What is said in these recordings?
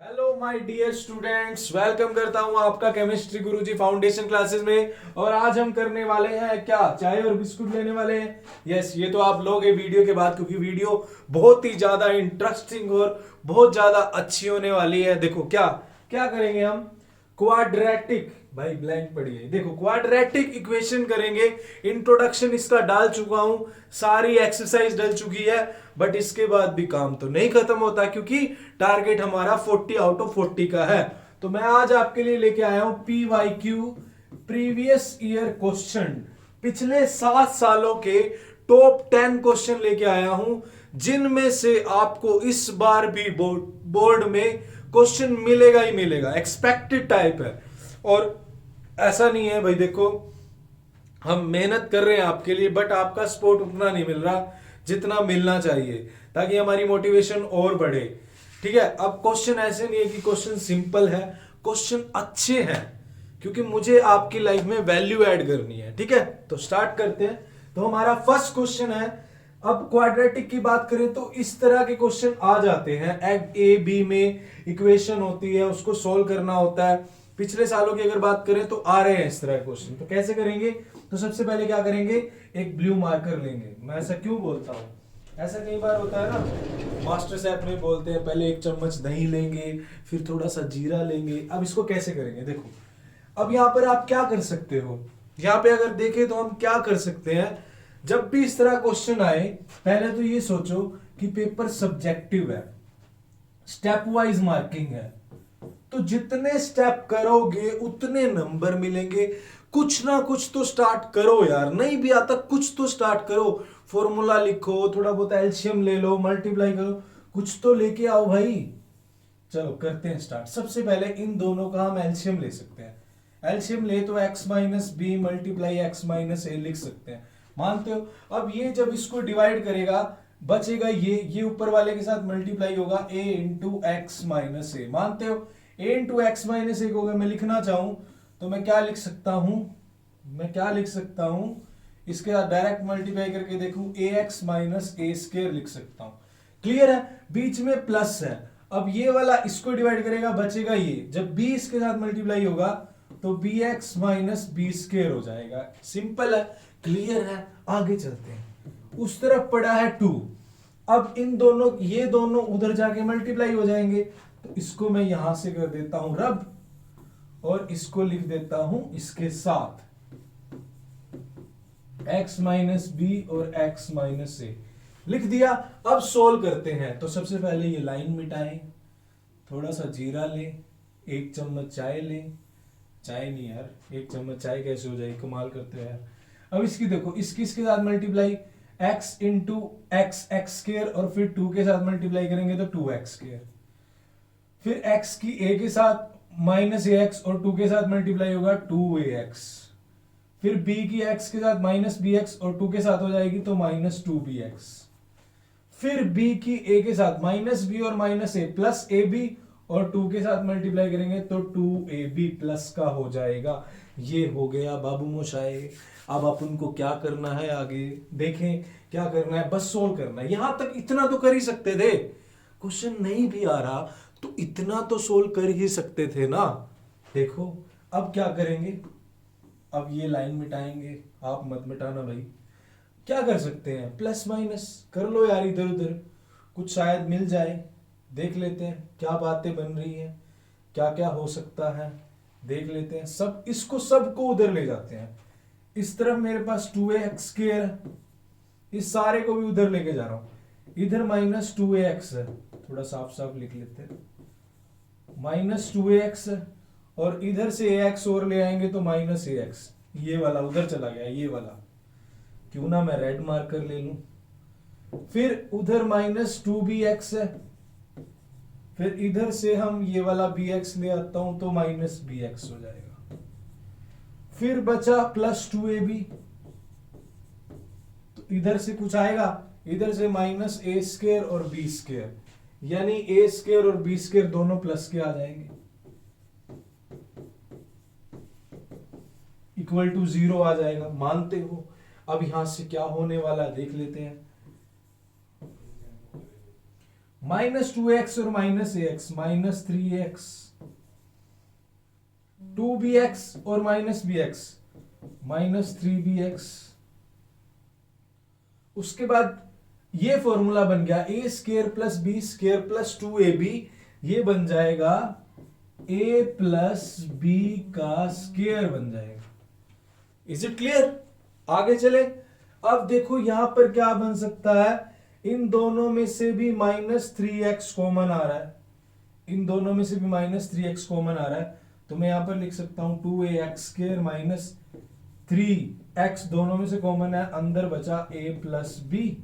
Hello my dear students, welcome करता हूं आपका केमिस्ट्री गुरुजी फाउंडेशन क्लासेस में। और आज हम करने वाले हैं क्या, चाय और बिस्कुट लेने वाले हैं। यस, ये तो आप लोग ये वीडियो के बाद, क्योंकि वीडियो बहुत ही ज्यादा इंटरेस्टिंग और बहुत ज्यादा अच्छी होने वाली है। देखो क्या क्या करेंगे हम, क्वाड्रेटिक, भाई ब्लैंक पड़ी है, देखो क्वाड्रेटिक इक्वेशन करेंगे। इंट्रोडक्शन इसका डाल चुका हूं, सारी एक्सरसाइज डल चुकी है, बट इसके बाद भी काम तो नहीं खत्म होता, क्योंकि टारगेट हमारा 40 आउट ऑफ 40 का है। तो मैं आज आपके लिए लेके आया हूं PYQ, प्रीवियस ईयर क्वेश्चन, पिछले 7 सालों के टॉप 10 क्वेश्चन लेके आया हूं, जिनमें से आपको इस बार भी बोर्ड में क्वेश्चन मिलेगा ही मिलेगा, एक्सपेक्टेड टाइप है। और ऐसा नहीं है भाई, देखो हम मेहनत कर रहे हैं आपके लिए, बट आपका सपोर्ट उतना नहीं मिल रहा जितना मिलना चाहिए, ताकि हमारी मोटिवेशन और बढ़े। ठीक है, अब क्वेश्चन ऐसे नहीं है कि क्वेश्चन सिंपल है, क्वेश्चन अच्छे हैं, क्योंकि मुझे आपकी लाइफ में वैल्यू ऐड करनी है। ठीक है, तो स्टार्ट करते हैं। तो हमारा फर्स्ट क्वेश्चन है, अब क्वाड्रेटिक की बात करें तो इस तरह के क्वेश्चन आ जाते हैं। ए बी में इक्वेशन होती है, उसको सोल्व करना होता है। पिछले सालों की अगर बात करें तो आ रहे हैं इस तरह के क्वेश्चन। तो कैसे करेंगे, तो सबसे पहले क्या करेंगे, एक ब्लू मार्कर लेंगे। मैं ऐसा क्यों बोलता हूं, ऐसा कई बार होता है ना, मास्टर साहब ने बोलते हैं पहले 1 चम्मच दही लेंगे, फिर थोड़ा सा जीरा लेंगे। अब इसको कैसे करेंगे, देखो अब यहां पर आप क्या कर सकते हो, यहां पे अगर देखें तो हम क्या कर सकते हैं। जब भी इस तरह क्वेश्चन आए, पहले तो ये सोचो कि पेपर सब्जेक्टिव है, स्टेप वाइज मार्किंग है, तो जितने स्टेप करोगे उतने नंबर मिलेंगे। कुछ ना कुछ तो स्टार्ट करो यार, नहीं भी आता कुछ तो स्टार्ट करो। फॉर्मूला लिखो, थोड़ा बहुत एलसीएम ले लो, मल्टीप्लाई करो, कुछ तो लेके आओ भाई। चलो करते हैं स्टार्ट। सबसे पहले इन दोनों का हम एलसीएम ले सकते हैं। एलसीएम ले तो x minus B multiply X minus A लिख सकते हैं, मानते हो। अब ये जब इसको डिवाइड करेगा, बचेगा ये ऊपर वाले के साथ मल्टीप्लाई होगा, a इंटू एक्स माइनस ए, मानते हो। a इंटू एक्स माइनस ए को अगर मैं लिखना चाहूं तो मैं क्या लिख सकता हूं, मैं क्या लिख सकता हूं, इसके साथ डायरेक्ट मल्टीप्लाई करके देखूं, ए एक्स माइनस ए स्क्वायर लिख सकता हूं। क्लियर है, बीच में प्लस है। अब ये वाला इसको डिवाइड करेगा, बचेगा ये, जब b इसके साथ मल्टीप्लाई होगा तो B X minus B square हो जाएगा। सिंपल है, क्लियर है, आगे चलते हैं। उस तरफ पड़ा है 2, अब इन दोनों, ये दोनों उधर जाके मल्टीप्लाई हो जाएंगे, तो इसको मैं यहां से कर देता हूं रब, और इसको लिख देता हूं इसके साथ x माइनस बी और x माइनस ए लिख दिया। अब सोल्व करते हैं। तो सबसे पहले ये लाइन मिटाएं, थोड़ा सा जीरा लें, 1 चम्मच चाय लें, चाय नहीं यार, 1 चम्मच चाय कैसे हो जाएगी, कमाल करते हो यार। अब इसकी देखो, इसके साथ multiply, x into x x square, और फिर 2 के साथ मल्टीप्लाई करेंगे तो 2x स्क्वायर, फिर x की a के साथ माइनस ए एक्स, और 2 के साथ मल्टीप्लाई होगा 2ax, फिर b की x के साथ माइनस बी एक्स, और 2 के साथ हो जाएगी तो माइनस 2bx, फिर b की a के साथ माइनस b और minus a plus A B, और 2 के साथ मल्टीप्लाई करेंगे तो 2ab प्लस का हो जाएगा। ये हो गया बाबू मोशाए। अब अपन को क्या करना है, आगे देखें क्या करना है, बस सोल्व करना है। यहां तक इतना तो कर ही सकते थे, क्वेश्चन नहीं भी आ रहा तो इतना तो सोल्व कर ही सकते थे ना। देखो अब क्या करेंगे, अब ये लाइन मिटाएंगे, आप मत मिटाना भाई। क्या कर सकते हैं, प्लस माइनस कर लो यार, इधर उधर कुछ शायद मिल जाए। देख लेते हैं क्या बातें बन रही हैं, क्या क्या हो सकता है, देख लेते हैं। सब इसको सबको उधर ले जाते हैं। इस तरफ मेरे पास 2ax स्क्वायर है, इस सारे को भी उधर लेके जा रहा हूं। इधर माइनस 2ax है, थोड़ा साफ साफ लिख लेते हैं, माइनस 2ax है, और इधर से ax और ले आएंगे तो माइनस ax, ये वाला उधर चला गया, ये वाला क्यों ना मैं रेड मार्कर ले लूं। फिर उधर माइनस 2bx है, फिर इधर से हम ये वाला bx ले आता हूं तो माइनस bx हो जाएगा। फिर बचा प्लस 2ab, तो इधर से कुछ आएगा, इधर से माइनस ए स्क्वायर और बी स्क्वायर, यानी ए स्क्वायर और बी स्क्वायर दोनों प्लस के आ जाएंगे, इक्वल टू 0 आ जाएगा, मानते हो। अब यहां से क्या होने वाला है देख लेते हैं। -2x और -ax, -3x, 2bx और -bx, -3bx। उसके बाद ये फॉर्मूला बन गया a square plus B square plus 2ab, ये बन जाएगा a प्लस बी का स्क्वायर बन जाएगा। Is it clear? आगे चले। अब देखो यहां पर क्या बन सकता है, इन दोनों में से भी -3x कॉमन आ रहा है, इन दोनों में से भी -3x कॉमन आ रहा है, तो मैं यहां पर लिख सकता हूं 2ax स्क्वायर माइनस 3x, दोनों में से कॉमन है, अंदर बचा a प्लस बी,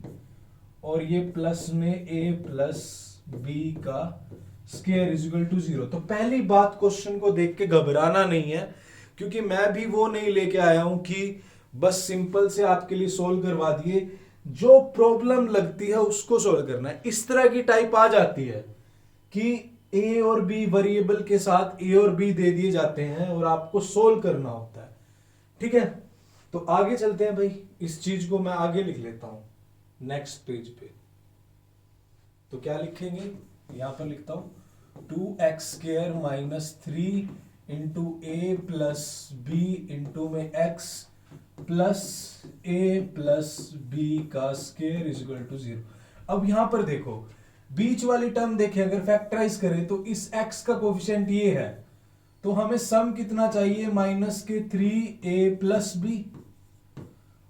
और ये प्लस में a प्लस बी का स्क्वायर इज इक्वल टू 0। तो पहली बात, क्वेश्चन को देख के घबराना नहीं है, क्योंकि मैं भी वो नहीं लेके आया हूं कि बस सिंपल से आपके लिए सोल्व करवा दिए। जो प्रॉब्लम लगती है उसको सोल्व करना है। इस तरह की टाइप आ जाती है कि a और b वेरिएबल के साथ a और b दे दिए जाते हैं और आपको सोल्व करना होता है। ठीक है, तो आगे चलते हैं भाई। इस चीज को मैं आगे लिख लेता हूं नेक्स्ट पेज पे। तो क्या लिखेंगे, यहां पर लिखता हूं 2x स्क्वायर माइनस 3 इंटू ए प्लस बी इंटू में x plus a plus b का स्क्वायर इज इक्वल टू 0। अब यहां पर देखो, बीच वाली टर्म देखें, अगर फैक्टराइज करें तो इस x का कोफिशिएंट ये है, तो हमें सम कितना चाहिए, -3a प्लस बी,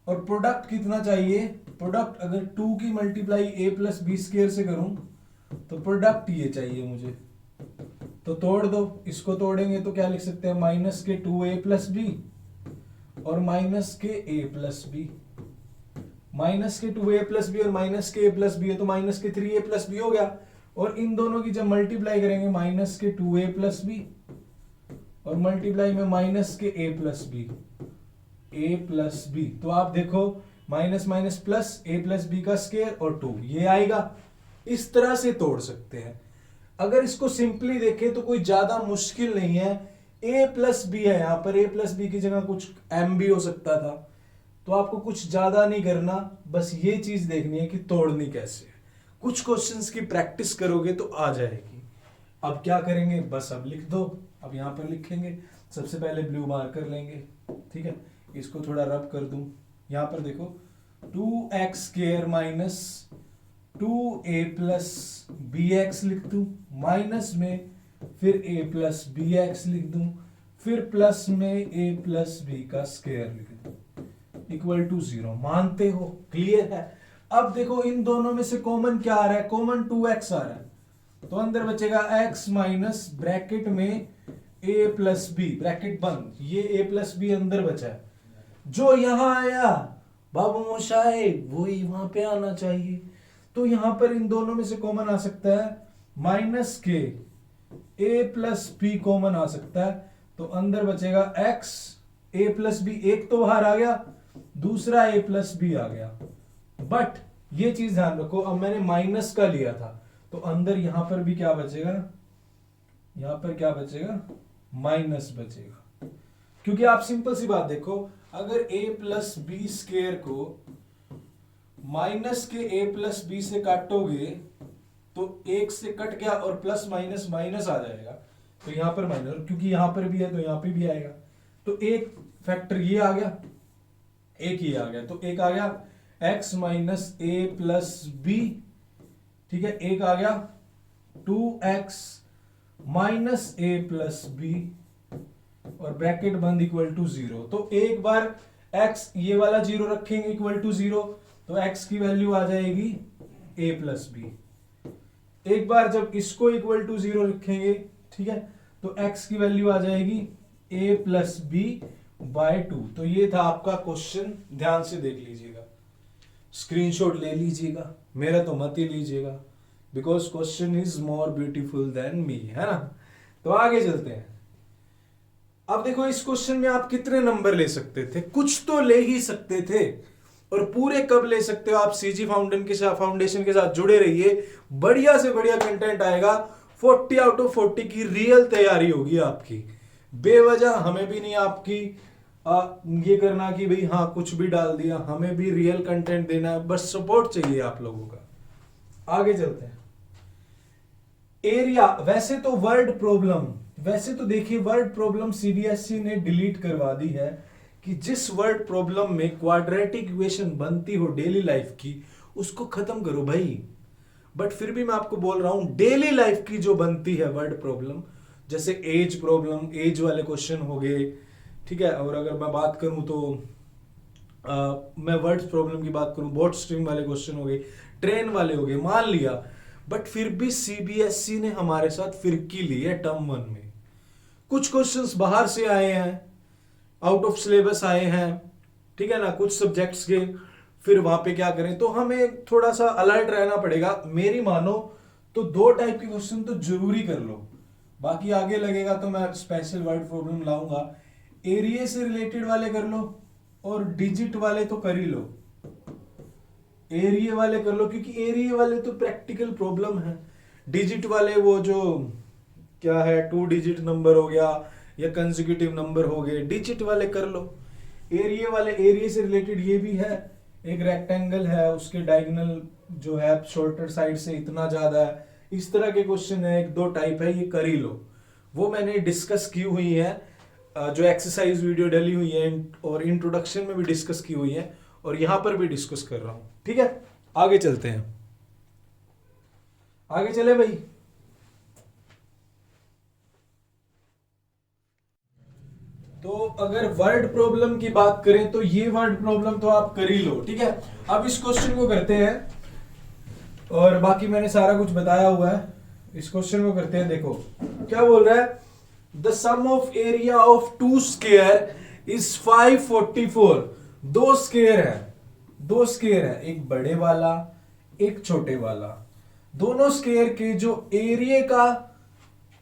और प्रोडक्ट कितना चाहिए, प्रोडक्ट अगर 2 की multiply a plus B square से करूं तो प्रोडक्ट ये चाहिए मुझे। तो तोड़ दो, इसको तोड़ेंगे तो क्या लिख सकते हैं, -2a प्लस बी और -a plus B, -2a plus B और -a प्लस बी है तो -3a प्लस बी हो गया, और इन दोनों की जब मल्टीप्लाई करेंगे -2a प्लस बी और मल्टीप्लाई में -a plus B, a plus B, तो आप देखो minus minus plus a plus B का स्क्वायर और 2 ये आएगा। इस तरह से तोड़ सकते हैं। अगर इसको सिंपली देखें तो कोई ज्यादा मुश्किल नहीं है, a प्लस बी है, यहां पर a प्लस बी की जगह कुछ m भी हो सकता था, तो आपको कुछ ज्यादा नहीं करना, बस ये चीज देखनी है कि तोड़नी कैसे है। कुछ क्वेश्चंस की प्रैक्टिस करोगे तो आ जाएगी। अब क्या करेंगे, बस अब लिख दो। अब यहां पर लिखेंगे, सबसे पहले ब्लू मार्कर लेंगे, ठीक है, इसको थोड़ा रब कर दूं। यहां पर देखो 2x square minus 2a plus bx लिख दूं, माइनस में फिर a प्लस bx लिख दूं, फिर प्लस में a प्लस b का स्क्वायर लिख दूं, इक्वल टू 0। मानते हो? क्लियर है? अब देखो इन दोनों में से कॉमन क्या आ रहा है, कॉमन 2x आ रहा है, तो अंदर बचेगा x माइनस ब्रैकेट में a प्लस बी, ब्रैकेट बंद, ये a प्लस बी अंदर बचा है। जो यहां आया बाबू मोशाए वही वहां पे आना चाहिए, तो यहां पर इन दोनों में से कॉमन आ सकता है माइनस के a प्लस बी कॉमन आ सकता है, तो अंदर बचेगा x a प्लस बी, एक तो बाहर आ गया, दूसरा a प्लस बी आ गया। बट ये चीज ध्यान रखो, अब मैंने माइनस का लिया था, तो अंदर यहां पर भी क्या बचेगा, यहां पर क्या बचेगा, माइनस बचेगा। क्योंकि आप सिंपल सी बात देखो, अगर a प्लस बी स्क्वायर को माइनस के a प्लस बी से काटोगे तो एक से कट गया और प्लस माइनस माइनस आ जाएगा, तो यहां पर माइनस, क्योंकि यहां पर भी है तो यहां पे भी आएगा, तो एक फैक्टर ये आ गया, एक ये आ गया, तो एक आ गया x minus a plus B, ठीक है, एक आ गया 2x minus a plus B और ब्रैकेट बंद इक्वल टू 0। तो एक बार x ये वाला 0 रखेंगे इक्वल टू 0, तो x की वैल्यू आ जाएगी a प्लस बी। एक बार जब इसको इक्वल टू 0 रखेंगे, ठीक है, तो x की वैल्यू आ जाएगी a प्लस बी बाय 2। तो ये था आपका क्वेश्चन, ध्यान से देख लीजिएगा, स्क्रीनशॉट ले लीजिएगा, मेरा तो मत ही लीजिएगा, because question is more beautiful than me, है ना। तो आगे चलते हैं। अब देखो इस क्वेश्चन में आप कितने नंबर ले सकते थे, कुछ तो ले ही सकते थे, और पूरे कब ले सकते हो, आप सीजी फाउंडेशन के साथ जुड़े रहिए, बढ़िया से बढ़िया कंटेंट आएगा, 40 आउट ऑफ 40 की रियल तैयारी होगी आपकी। बेवजह हमें भी नहीं आपकी ये करना कि भाई हाँ कुछ भी डाल दिया, हमें भी रियल कंटेंट देना है, बस सपोर्ट चाहिए आप लोगों का। आगे चलते हैं। एरिया, वैसे तो वर्ड प्रॉब्लम, वैसे तो देखिए वर्ड प्रॉब्लम सीबीएसई ने डिलीट करवा दी है कि जिस वर्ड प्रॉब्लम में क्वाड्रेटिक इक्वेशन बनती हो डेली लाइफ की उसको खत्म करो भाई। बट फिर भी मैं आपको बोल रहा हूं डेली लाइफ की जो बनती है वर्ड प्रॉब्लम, जैसे एज प्रॉब्लम, एज वाले क्वेश्चन हो गए, ठीक है। और अगर मैं बात करूं तो मैं वर्ड्स प्रॉब्लम की बात करूं, बोट स्ट्रिंग वाले क्वेश्चन हो गए, ट्रेन वाले हो गए, मान लिया। बट फिर भी सीबीएसई ने हमारे साथ फिरकी ली है टर्म 1 में। कुछ क्वेश्चंस बाहर से आए हैं, आउट ऑफ सिलेबस आए हैं, ठीक है ना, कुछ सब्जेक्ट्स के। फिर वहां पे क्या करें, तो हमें थोड़ा सा अलर्ट रहना पड़ेगा। मेरी मानो तो 2 टाइप के क्वेश्चन तो जरूरी कर लो, बाकी आगे लगेगा तो मैं स्पेशल वर्ड प्रॉब्लम लाऊंगा। एरिया से रिलेटेड वाले कर लो और डिजिट वाले तो कर ही लो, एरिया वाले कर लो, क्योंकि एरिया वाले तो प्रैक्टिकल प्रॉब्लम है। डिजिट वाले वो जो क्या है 2 डिजिट नंबर हो गया या कंसेक्यूटिव नंबर हो गए, डिजिट वाले कर लो। एरिया वाले, एरिया से रिलेटेड ये भी है, एक रेक्टेंगल है उसके डायगोनल जो है शॉर्टर साइड से इतना ज्यादा है, इस तरह के क्वेश्चन है, 1-2 टाइप है, ये कर ही लो। वो मैंने डिस्कस की हुई है, जो एक्सरसाइज वीडियो डली हुई है और इंट्रोडक्शन में भी डिस्कस की हुई है और यहां पर भी डिस्कस कर रहा हूं, ठीक है। आगे चलते हैं, आगे चले भाई। तो अगर वर्ड प्रॉब्लम की बात करें तो ये वर्ड प्रॉब्लम तो आप कर ही लो, ठीक है। अब इस क्वेश्चन को करते हैं, और बाकी मैंने सारा कुछ बताया हुआ है। इस क्वेश्चन को करते हैं, देखो क्या बोल रहा है। The sum of area of 2 square is 544। 2 square है, 2 स्क्वायर है, एक बड़े वाला एक छोटे वाला। दोनों स्क्वायर के जो एरिया का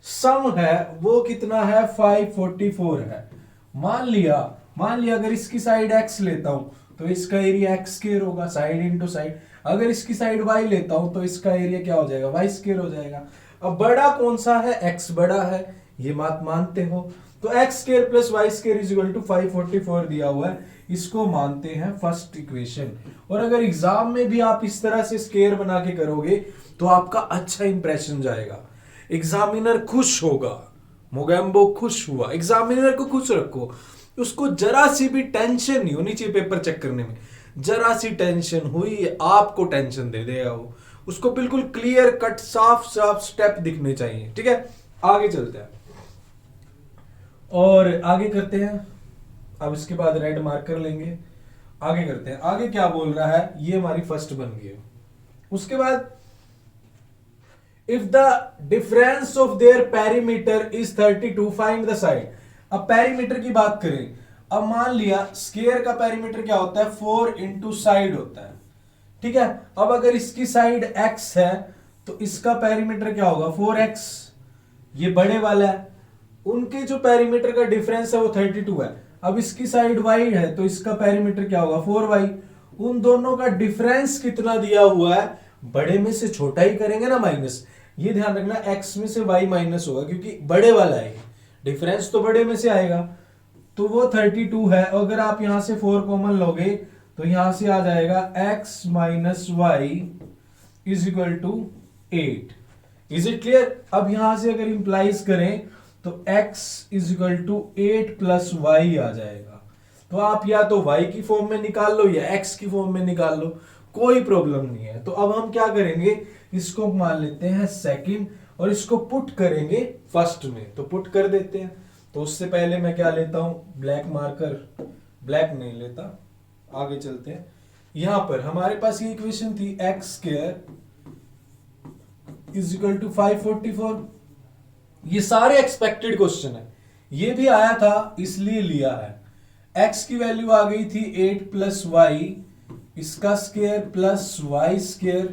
सम है वो कितना है, 544 है। मान लिया अगर इसकी साइड x लेता हूं तो इसका एरिया x स्क्वायर होगा, साइड इंटू साइड। अगर इसकी साइड y लेता हूं तो इसका एरिया क्या हो जाएगा, y स्क्वायर हो जाएगा। अब बड़ा कौन सा है, x बड़ा है, ये बात मानते हो। तो x square plus y square is equal to 544 दिया हुआ है, इसको मानते हैं फर्स्ट इक्वेशन। और अगर एग्जाम में भी आप इस तरह से स्क्वायर बना के करोगे तो आपका अच्छा इंप्रेशन जाएगा, एग्जामिनर खुश होगा। मोगेम्बो खुश हुआ, एग्जामिनर को खुश रखो, उसको जरा सी भी टेंशन नहीं होनी चाहिए पेपर चेक करने में। जरा सी टेंशन हुई आपको टेंशन दे देगा वो, उसको बिल्कुल क्लियर कट साफ साफ स्टेप दिखने चाहिए, ठीक है। आगे चलते हैं और आगे करते हैं। अब इसके बाद रेड मार्कर लेंगे, आगे करते हैं। आगे क्या बोल रहा है, ये हमारी फर्स्ट बन गई। उसके बाद if the difference of their perimeter is 32 find the side. अब पेरीमीटर की बात करें, अब मान लिया स्क्वायर का पेरीमीटर क्या होता है, 4 इंटू साइड होता है, ठीक है। अब अगर इसकी साइड x है तो इसका पेरीमीटर क्या होगा, 4x। ये बड़े वाला है, उनके जो पेरीमीटर का डिफरेंस है वो 32 है। अब इसकी साइड y है तो इसका पेरीमीटर क्या होगा, 4y। उन दोनों का डिफरेंस कितना दिया हुआ है, बड़े में से छोटा ही करेंगे ना माइनस। ये ध्यान रखना x में से y माइनस होगा क्योंकि बड़े वाला है, डिफरेंस तो बड़े में से आएगा। तो वो 32 है। अगर आप यहां से 4 कॉमन लोगे तो यहां से आ जाएगा x minus Y is equal to 8। Is it clear. अब यहां से अगर इंप्लाइज करें तो x is equal to 8 plus Y आ जाएगा। तो आप या तो y की फॉर्म में निकाल लो या x की फॉर्म में निकाल लो, कोई प्रॉब्लम नहीं है। तो अब हम क्या करेंगे, इसको मान लेते हैं सेकंड और इसको पुट करेंगे फर्स्ट में, तो पुट कर देते हैं। तो उससे पहले मैं क्या लेता हूं, ब्लैक मार्कर, ब्लैक नहीं लेता। आगे चलते हैं। यहां पर हमारे पास ये इक्वेशन थी x square is equal to 544। ये सारे एक्सपेक्टेड क्वेश्चन है, ये भी आया था इसलिए लिया है। x की वैल्यू आ गई थी 8 प्लस वाई, इसका स्क्वायर प्लस वाई स्क्वायर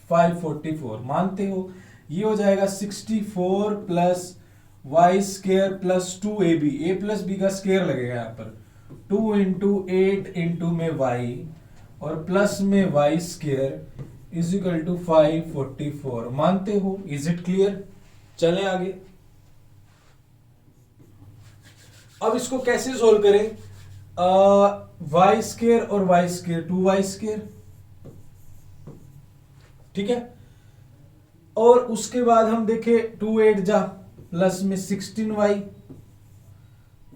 544 मानते हो। ये हो जाएगा 64 plus Y square plus 2ab, a plus B का स्क्वायर लगेगा यहाँ पर, 2 इंटू 8 इंटू में y और प्लस में Y square is equal to 544 मानते हो। Is it clear. चलें आगे। अब इसको कैसे सोल्व करें, वाई स्क्वायर और वाई स्क्वायर 2y स्क्वायर, ठीक है। और उसके बाद हम देखे 2 8 जा प्लस में 16y,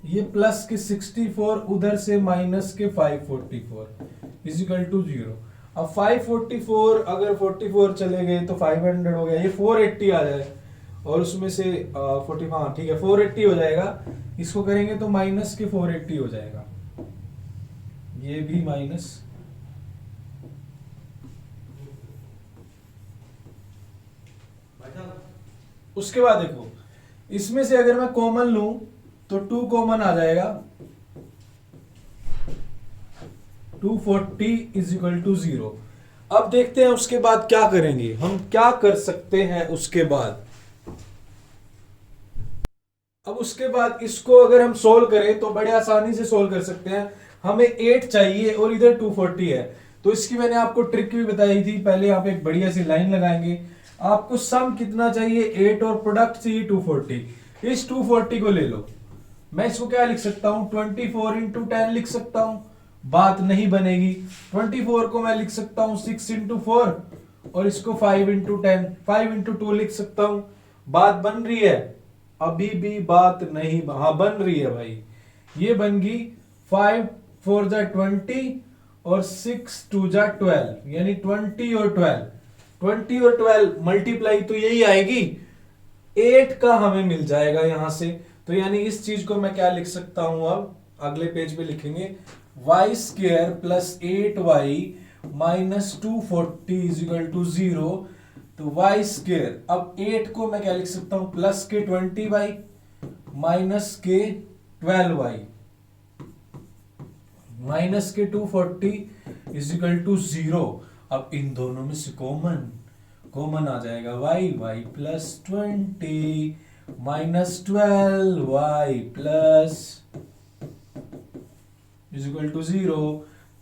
ये प्लस के 64 उधर से माइनस के 544 इजिकल टू 0। अब 544 अगर 44 चले गए तो 500 हो गया, ये 480 आ जाए और उसमें से 40, हाँ ठीक है 480 हो जाएगा। इसको करेंगे तो माइनस के 480 हो जाएगा, ये भी माइनस। उसके बाद देखो इसमें से अगर मैं कॉमन लूं तो 2 कॉमन आ जाएगा, 240 इज इक्वल टू 0। अब देखते हैं उसके बाद क्या करेंगे, हम क्या कर सकते हैं उसके बाद। अब उसके बाद इसको अगर हम सोल्व करें तो बड़े आसानी से सोल्व कर सकते हैं। हमें 8 चाहिए और इधर 240 है, तो इसकी मैंने आपको ट्रिक भी बताई थी। पहले आप एक बढ़िया सी लाइन लगाएंगे, आपको सम कितना चाहिए 8 और प्रोडक्ट चाहिए 240। इस 240 को ले लो, मैं इसको क्या लिख सकता हूं 24 इंटू 10 लिख सकता हूं, बात नहीं बनेगी। 24 को मैं लिख सकता हूं 6 इंटू 4 और इसको 5 इंटू 10, 5 इंटू 2 लिख सकता हूं, बात बन रही है? अभी भी बात नहीं, हाँ बन रही है भाई, ये बन गई 5 4 जा 20 और 6 2 जा 12, यानी 20 और 12 मल्टीप्लाई तो यही आएगी, 8 का हमें मिल जाएगा यहां से। तो यानी इस चीज को मैं क्या लिख सकता हूं, अब अगले पेज पे लिखेंगे Y square plus 8y minus 240 equal to 0। तो वाई स्क्वायर, अब 8 को मैं क्या लिख सकता हूं प्लस के 20y माइनस के 12y माइनस के 240 इजिकल टू 0। अब इन दोनों में से कॉमन आ जाएगा y plus 20 minus 12y plus equal to 0।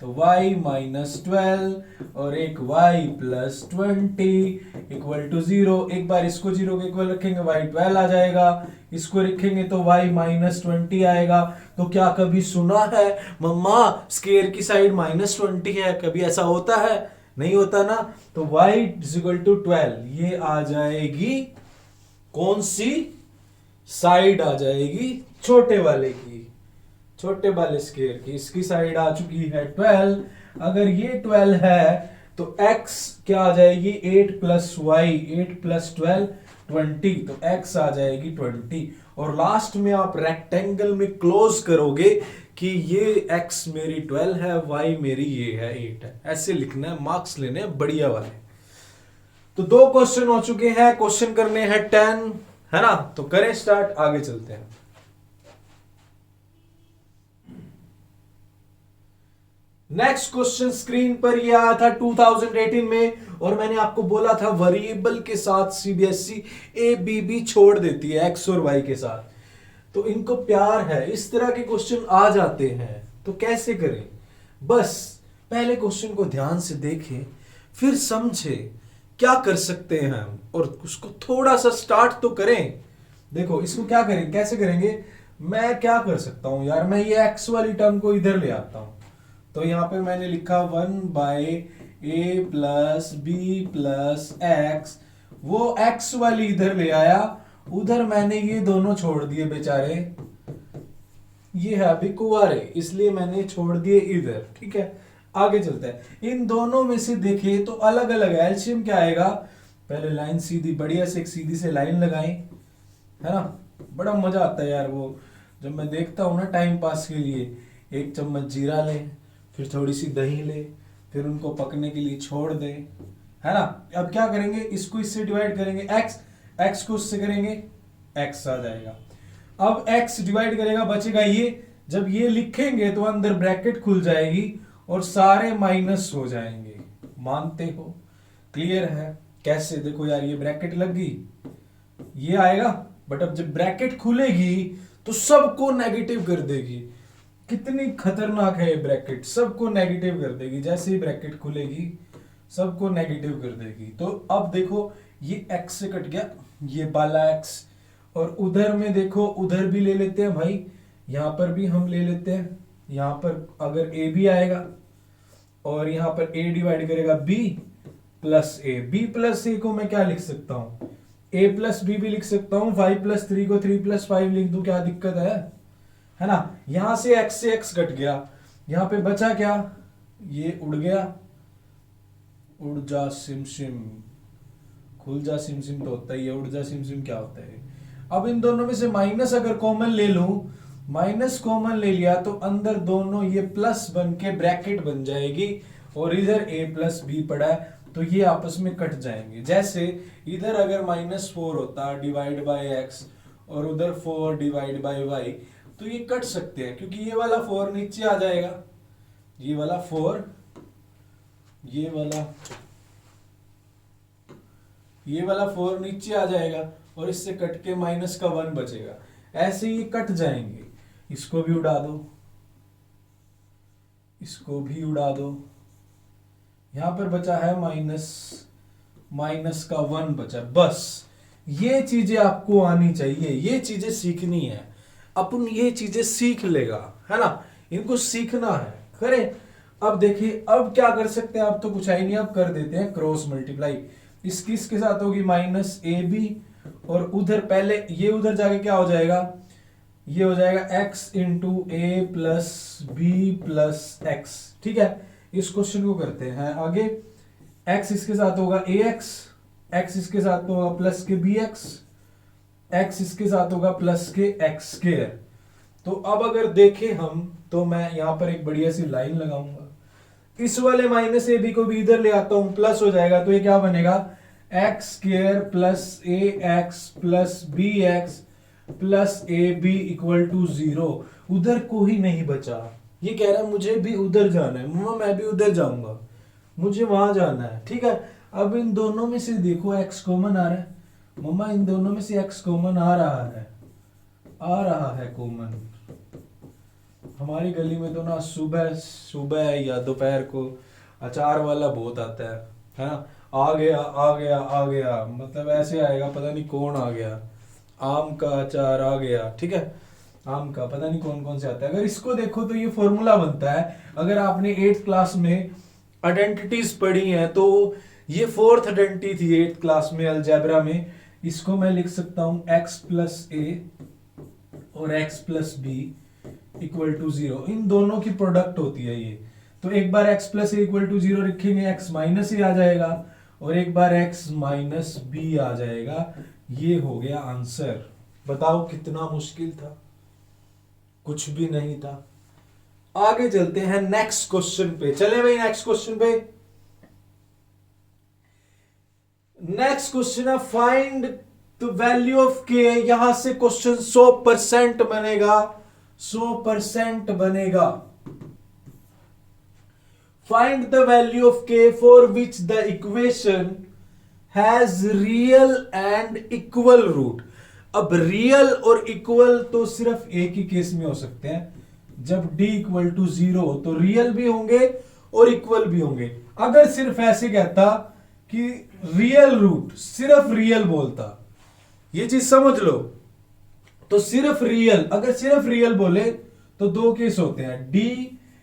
तो y माइनस 12 और एक y प्लस 20 इक्वल टू 0। एक बार इसको 0 के इक्वल रखेंगे y 12 आ जाएगा, इसको रखेंगे तो y माइनस 20 आएगा। तो क्या कभी सुना है मम्मा स्क्वायर की साइड माइनस 20 है? कभी ऐसा होता है? नहीं होता ना। तो y इक्वल टू 12, ये आ जाएगी कौन सी साइड? आ जाएगी छोटे वाले की, छोटे वाले स्क्वायर की। इसकी साइड आ चुकी है 12। अगर ये 12 है तो x क्या आ जाएगी 8 प्लस वाई, 8 प्लस 12 20, तो x आ जाएगी 20। और लास्ट में आप रेक्टेंगल में क्लोज करोगे कि ये x मेरी 12 है, y मेरी ये है 8 है। ऐसे लिखना है, मार्क्स लेने हैं बढ़िया वाले। तो 2 क्वेश्चन हो चुके हैं, क्वेश्चन करने हैं 10, है ना? तो करें स्टार्ट, आगे चलते हैं। नेक्स्ट क्वेश्चन स्क्रीन पर ये आया था 2018 में, और मैंने आपको बोला था वेरिएबल के साथ सीबीएसई ए बी बी छोड़ देती है एक्स और वाई के साथ, तो इनको प्यार है, इस तरह के क्वेश्चन आ जाते हैं। तो कैसे करें? बस पहले क्वेश्चन को ध्यान से देखें, फिर समझे क्या कर सकते हैं हम, और उसको थोड़ा सा स्टार्ट तो करें। देखो इसको क्या करें, कैसे करेंगे? मैं क्या कर सकता हूं यार, मैं ये एक्स वाली टर्म को इधर ले आता हूं। तो यहां पे मैंने लिखा 1/a plus B plus X, वो x वाली इधर ले आया, उधर मैंने ये दोनों छोड़ दिए बेचारे, ये है अभी कुंवारे इसलिए मैंने छोड़ दिए इधर। ठीक है, आगे चलते हैं। इन दोनों में से देखिए तो अलग अलग है, एलसीएम क्या आएगा? पहले लाइन सीधी, बढ़िया से एक सीधी से लाइन लगाएं, है ना? बड़ा मजा आता है यार वो, जब मैं देखता हूं ना टाइम पास के लिए। एक चम्मच जीरा लें, फिर थोड़ी सी दही ले, फिर उनको पकने के लिए छोड़ दें, है ना? अब क्या करेंगे, इसको इससे डिवाइड करेंगे, x को उससे करेंगे, x आ जाएगा। अब x डिवाइड करेगा, बचेगा ये। जब ये लिखेंगे तो अंदर ब्रैकेट खुल जाएगी और सारे माइनस हो जाएंगे। मानते हो? क्लियर है? कैसे? देखो यार, ये ब्रैकेट लग गई, ये आएगा, बट अब जब ब्रैकेट खुलेगी तो सबको नेगेटिव कर देगी। कितनी खतरनाक है ये ब्रैकेट, सबको नेगेटिव कर देगी। जैसे ही ब्रैकेट खुलेगी सबको नेगेटिव कर देगी। तो अब देखो ये x से कट गया, ये वाला x, और उधर में देखो, उधर भी ले लेते हैं भाई, यहां पर भी हम ले लेते हैं। यहां पर अगर a भी आएगा और यहां पर a डिवाइड करेगा b, plus A, B plus ए को मैं क्या लिख सकता हूं, ए प्लस बी भी लिख सकता हूं, 5+3 को 3+5 लिख दूं, क्या दिक्कत है ना। यहां से x कट गया, यहां पे बचा क्या, ये उड़ गया, उड़ जा सिम सिम, खुल जा सिम सिम तो होता ही है, उड़ जा सिम सिम क्या होता है। अब इन दोनों में से माइनस अगर कॉमन ले लूं, माइनस कॉमन ले लिया तो अंदर दोनों ये प्लस बन के ब्रैकेट बन जाएगी, और इधर a प्लस बी पड़ा है तो ये आपस में कट जाएंगे। जैसे इधर अगर -4 होता डिवाइड बाय x और उधर 4 डिवाइड बाय y, तो ये कट सकते हैं क्योंकि ये वाला 4 नीचे आ जाएगा, ये वाला 4, ये वाला 4 नीचे आ जाएगा और इससे कट के माइनस का 1 बचेगा। ऐसे ही कट जाएंगे, इसको भी उड़ा दो, इसको भी उड़ा दो, यहां पर बचा है माइनस का 1 बचा। बस ये चीजें आपको आनी चाहिए, ये चीजें सीखनी है, अपन ये चीजें सीख लेगा, है ना, इनको सीखना है। करें, अब देखिए अब क्या कर सकते हैं, अब तो कुछ है ही नहीं, अब कर देते हैं क्रॉस मल्टीप्लाई। इसके साथ होगी -ab, और उधर पहले ये उधर जाके क्या हो जाएगा, ये हो जाएगा x इंटू ए प्लस बी प्लस एक्स। ठीक है, इस क्वेश्चन को करते हैं आगे। x इसके साथ होगा ax, x इसके साथ होगा प्लस के bx, x इसके साथ होगा प्लस के x स्क्वायर। तो अब अगर देखें हम, तो मैं यहां पर एक बढ़िया सी लाइन लगाऊंगा, इस वाले -ab को भी इधर ले आता हूं, प्लस हो जाएगा, तो ये क्या बनेगा, x square plus ax plus bx plus ab equal to 0। उधर कोई नहीं बचा, ये कह रहा है मुझे भी उधर जाना है, मम्मा मैं भी उधर जाऊंगा, मुझे वहां जाना है। ठीक है, अब इन दोनों में से देखो x कॉमन आ रहा है, मम्मा इन दोनों में से x कॉमन आ रहा है कॉमन। हमारी गली में तो ना सुबह या दोपहर को अचार वाला बहुत आता है ना, आ गया, मतलब ऐसे आएगा, पता नहीं कौन आ गया, आम का अचार आ गया। ठीक है, आम का पता नहीं कौन कौन से आता है। अगर इसको देखो तो ये फॉर्मूला बनता है, अगर आपने 8th क्लास में आइडेंटिटीज पढ़ी हैं तो ये 4th आइडेंटिटी थी 8th क्लास में अलजेब्रा में। इसको मैं लिख सकता हूं x प्लस ए और x plus B equal to 0, इन दोनों की प्रोडक्ट होती है ये। तो एक बार x plus A equal to 0 लिखेंगे, x माइनस ए आ जाएगा, और एक बार x माइनस बी आ जाएगा। ये हो गया आंसर। बताओ कितना मुश्किल था, कुछ भी नहीं था। आगे चलते हैं नेक्स्ट क्वेश्चन पे, चले भाई नेक्स्ट क्वेश्चन पे। नेक्स्ट क्वेश्चन है find the value of K. यहां से क्वेश्चन 100% बनेगा, 100% बनेगा। Find the value of K for which the equation has real and equal root. अब रियल और इक्वल तो सिर्फ एक ही केस में हो सकते हैं, जब d इक्वल टू 0 हो तो रियल भी होंगे और इक्वल भी होंगे। अगर सिर्फ ऐसे कहता कि रियल रूट, सिर्फ रियल बोलता, ये चीज समझ लो, तो सिर्फ रियल, अगर सिर्फ रियल बोले तो दो केस होते हैं, d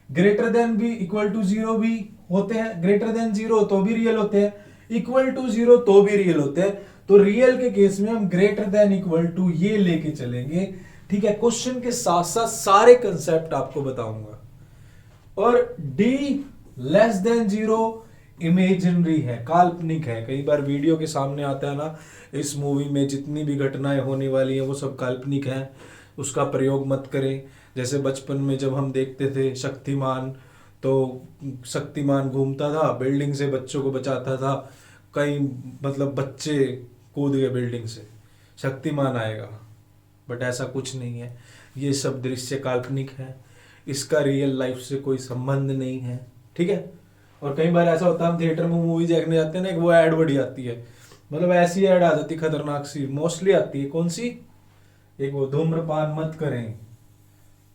greater than be equal to 0 भी होते हैं, ग्रेटर देन 0 तो भी रियल होते हैं, इक्वल टू 0 तो भी रियल होते हैं। तो रियल के केस में हम ग्रेटर देन इक्वल टू ये लेके चलेंगे। ठीक है, क्वेश्चन के साथ साथ सारे कंसेप्ट आपको बताऊंगा। और d लेस देन 0 इमेजिनरी है, काल्पनिक है। कई बार वीडियो के सामने आता है ना, इस मूवी में जितनी भी घटनाएं होने वाली हैं वो सब काल्पनिक हैं, उसका प्रयोग मत करें। जैसे बचपन में जब हम देखते थे शक्तिमान, तो शक्तिमान घूमता था, बिल्डिंग से बच्चों को बचाता था, कई मतलब बच्चे कूद गए बिल्डिंग से, शक्तिमान आएगा, बट ऐसा कुछ नहीं है। ये सब दृश्य काल्पनिक है, इसका रियल लाइफ से कोई संबंध नहीं है। ठीक है, और कई बार ऐसा होता है हम थिएटर में मूवी देखने जाते हैं ना, एक वो ऐड बड़ी आती है, मतलब ऐसी ऐड आ जाती खतरनाक सी, मोस्टली आती है। कौन सी? एक वो धूम्रपान मत करें,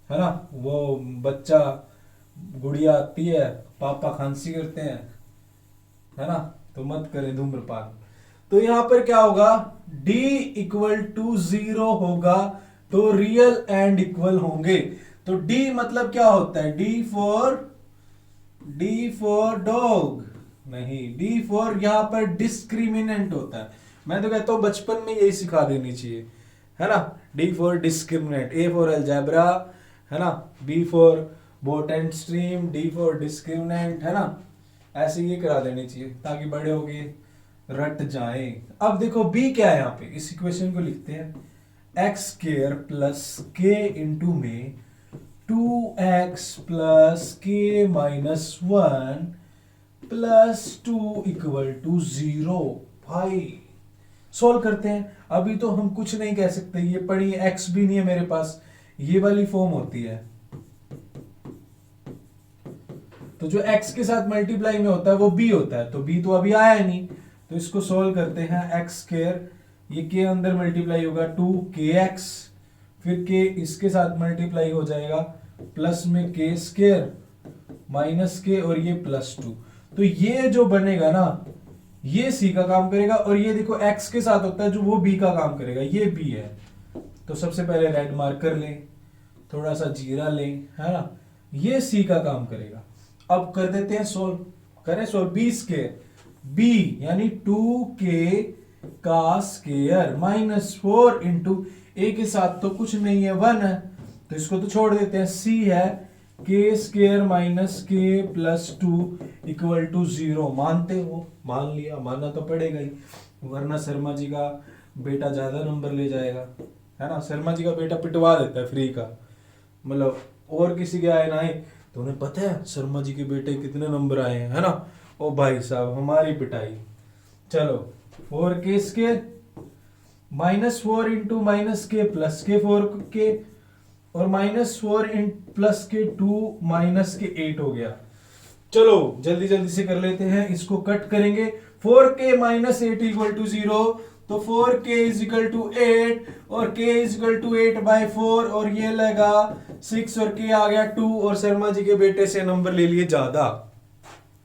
है ना, वो बच्चा गुड़िया आती है, पापा खांसी करते हैं, है ना, तो मत करें धूम्रपान। तो यहां पर क्या होगा, d इक्वल टू 0 होगा तो रियल एंड इक्वल होंगे। तो d मतलब क्या होता है, d फॉर डॉग, नहीं, डी फॉर यहाँ पर डिस्क्रिमिनेंट होता है। मैं तो कहता हूँ बचपन में यही सिखा देनी चाहिए, है ना। D for discriminant, A for algebra, है ना, B for boat and stream, D for discriminant, है ना। ऐसे ये करा देनी चाहिए ताकि बड़े होके रट जाए। अब देखो बी क्या है यहाँ पे, इस इक्वेशन को लिखते हैं एक्स स्क्वायर प्लस के इंटू में 2x प्लस के माइनस 1 प्लस 2 इक्वल टू 0। भाई सोल्व करते हैं। अभी तो हम कुछ नहीं कह सकते, ये पढ़ी x भी नहीं है मेरे पास, ये वाली फॉर्म होती है। तो जो x के साथ मल्टीप्लाई में होता है वो b होता है, तो b तो अभी आया नहीं, तो इसको सोल्व करते हैं। एक्स स्क्वायर, ये k अंदर मल्टीप्लाई होगा 2kx, फिर k इसके साथ मल्टीप्लाई हो जाएगा प्लस में k स्क्वायर माइनस k और ये प्लस 2। तो ये जो बनेगा ना ये c का काम करेगा, और ये देखो x के साथ होता है जो वो b का काम करेगा, ये b है। तो सबसे पहले रेड मार्कर लें, थोड़ा सा जीरा लें, है ना, ये c का काम करेगा। अब कर देते हैं सोल्व, करें सोल्व। b स्क्वायर, b यानी 2k का स्क्वायर माइनस 4 इंटू a के साथ तो कुछ नहीं है 1 है, तो इसको तो छोड़ देते हैं। c है k square minus k plus 2 equal to 0। मानते हो? मान लिया, मानना तो पड़ेगा ही, वरना शर्मा जी का बेटा ज्यादा नंबर ले जाएगा, है ना। शर्मा जी का बेटा पिटवा देता है फ्री का, मतलब और किसी के आए ना आए तो उन्हें पता है शर्मा जी के बेटे कितने नंबर आए हैं, है ना। ओ भाई साहब हमारी पिटाई। चलो 4k square minus 4 into minus के प्लस के 4k और माइनस 4 इन प्लस के 2 माइनस के 8 हो गया। चलो जल्दी जल्दी से कर लेते हैं, इसको कट करेंगे। 4k माइनस 8 इक्वल टू 0, तो 4k इज इक्वल टू 8 और k is equal to 8 by 4 और ये लगा 6 और k आ गया 2 और शर्मा जी के बेटे से नंबर ले लिए ज्यादा,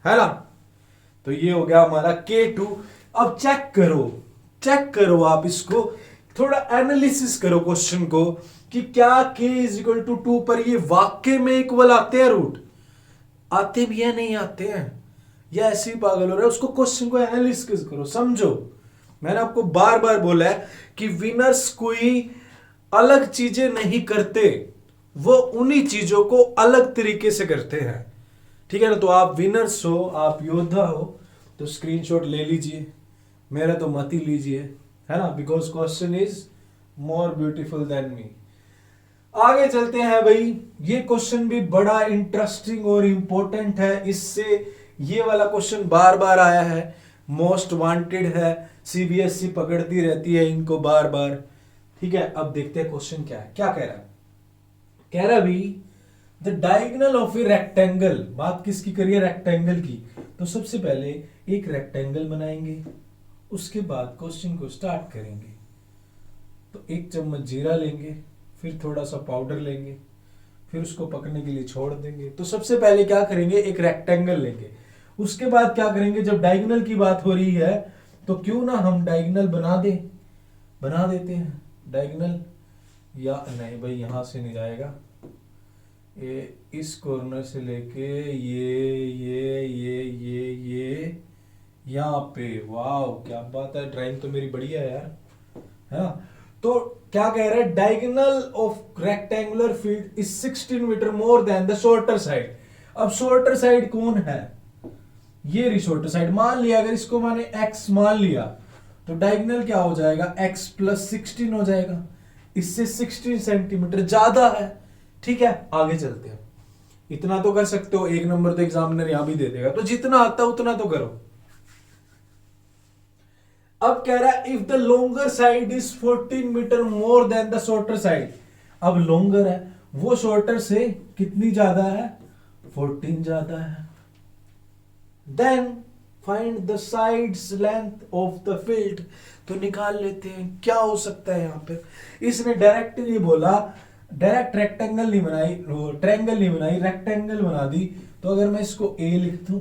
है ना। तो ये हो गया हमारा k2। अब चेक करो आप इसको, थोड़ा एनालिसिस करो क्वेश्चन को कि क्या k इज इक्वल टू 2 पर ये वाक्य में इक्वल आते हैं रूट, आते भी है नहीं आते हैं, या ऐसे ही पागल हो रहे हैं। उसको क्वेश्चन को एनालिसिस करो, समझो। मैंने आपको बार बार बोला है कि विनर्स कोई अलग चीजें नहीं करते, वो उन्हीं चीजों को अलग तरीके से करते हैं, ठीक है ना। तो आप विनर्स हो, आप योद्धा हो, तो स्क्रीनशॉट ले लीजिए, मेरा तो मत ही लीजिए, है ना, because question is more beautiful than me. आगे चलते हैं भाई, ये क्वेश्चन भी बड़ा इंटरेस्टिंग और इंपॉर्टेंट है। इससे ये वाला क्वेश्चन बार बार आया है, मोस्ट वांटेड है, सीबीएसई पकड़ती रहती है इनको बार बार, ठीक है। अब देखते हैं क्वेश्चन क्या है, क्या कह रहा है। कह रहा भी the diagonal of a rectangle, बात किसकी करिए, रेक्टेंगल की। तो सबसे पहले एक रेक्टेंगल बनाएंगे, उसके बाद क्वेश्चन को स्टार्ट करेंगे। तो 1 चम्मच जीरा लेंगे, फिर थोड़ा सा पाउडर लेंगे, फिर उसको पकने के लिए छोड़ देंगे। तो सबसे पहले क्या करेंगे, एक रेक्टेंगल लेंगे। उसके बाद क्या करेंगे, जब डायगोनल की बात हो रही है तो क्यों ना हम डायगोनल बना देते हैं डायगोनल, या नहीं भाई यहां से नहीं जाएगा, ये इस कॉर्नर से लेके ये यहाँ पे। वाह क्या बात है, ड्राइंग तो मेरी बढ़िया है यार, है ना। तो क्या कह रहा है, diagonal of rectangular field is 16 metre more than the shorter side. अब शॉर्टर साइड कौन है, ये रही शॉर्टर साइड। मान लिया अगर इसको माने x मान लिया, तो डायगोनल क्या हो जाएगा, x प्लस 16 हो जाएगा, इससे 16 सेंटीमीटर ज्यादा है, ठीक है। आगे चलते हैं, इतना तो कर सकते हो, 1 नंबर तो एग्जामिनर यहां भी दे देगा, तो जितना आता उतना तो करो। अब कह रहा है if the longer side is 14 metre more than the shorter side. अब लोंगर है वो शॉर्टर से कितनी ज्यादा है, 14 ज्यादा है। Then find the sides length of the field. तो निकाल लेते हैं क्या हो सकता है यहाँ पे। इसने डायरेक्टली बोला, डायरेक्ट रेक्टेंगल नहीं बनाई, ट्रायंगल नहीं बनाई, रेक्टेंगल बना दी। तो अगर मैं इसको ए लिख दूं,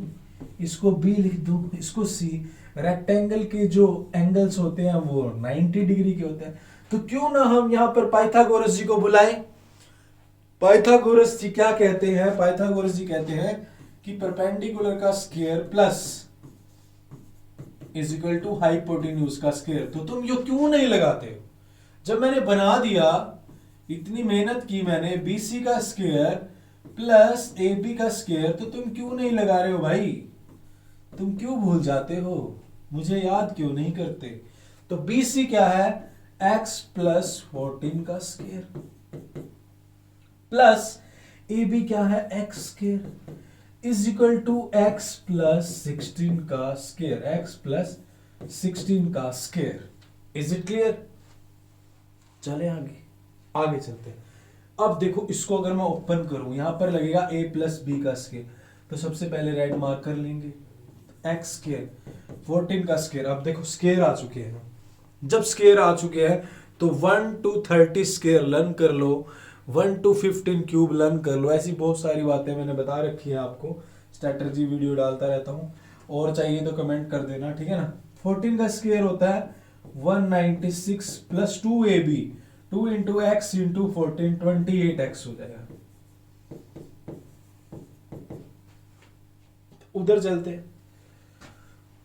इसको बी लिख दूं, इसको सी, रेक्टेंगल के जो एंगल्स होते हैं वो 90 डिग्री के होते हैं। तो क्यों ना हम यहाँ पर पाइथागोरस जी को बुलाएं। पाइथागोरस जी क्या कहते हैं, पाइथागोरस जी कहते हैं कि परपेंडिकुलर का square plus is equal to hypotenuse का स्क्वायर। तो तुम यो क्यों नहीं लगाते हो? जब मैंने बना दिया, इतनी मेहनत की मैंने, BC का स्क्वायर प्लस AB का स्क्वायर, तो तुम क्यों नहीं लगा रहे हो भाई? तुम क्यों भूल जाते हो? मुझे याद क्यों नहीं करते? तो BC क्या है? x प्लस 14 का स्क्वायर प्लस AB क्या है? x square is equal to x plus 16 का स्क्वायर, x प्लस 16 का स्क्वायर। Is it clear? चले आगे चलते हैं। अब देखो, इसको अगर मैं ओपन करूं, यहां पर लगेगा a प्लस बी का स्क्वायर, तो सबसे पहले रेड मार्क कर लेंगे, x स्क्वायर 14 का स्क्वायर। अब देखो स्क्वायर आ चुके हैं, जब स्क्वायर आ चुके हैं तो 1 to 30 स्क्वायर लर्न कर लो, 1 to 15 क्यूब लर्न कर लो। ऐसी बहुत सारी बातें मैंने बता रखी है आपको, स्ट्रेटजी वीडियो डालता रहता हूं, और चाहिए तो कमेंट कर देना, ठीक है ना। 14 का स्क्वायर होता है 196 plus 2ab, 2 into x into 14, 28x हो जाएगा। उधर चलते हैं,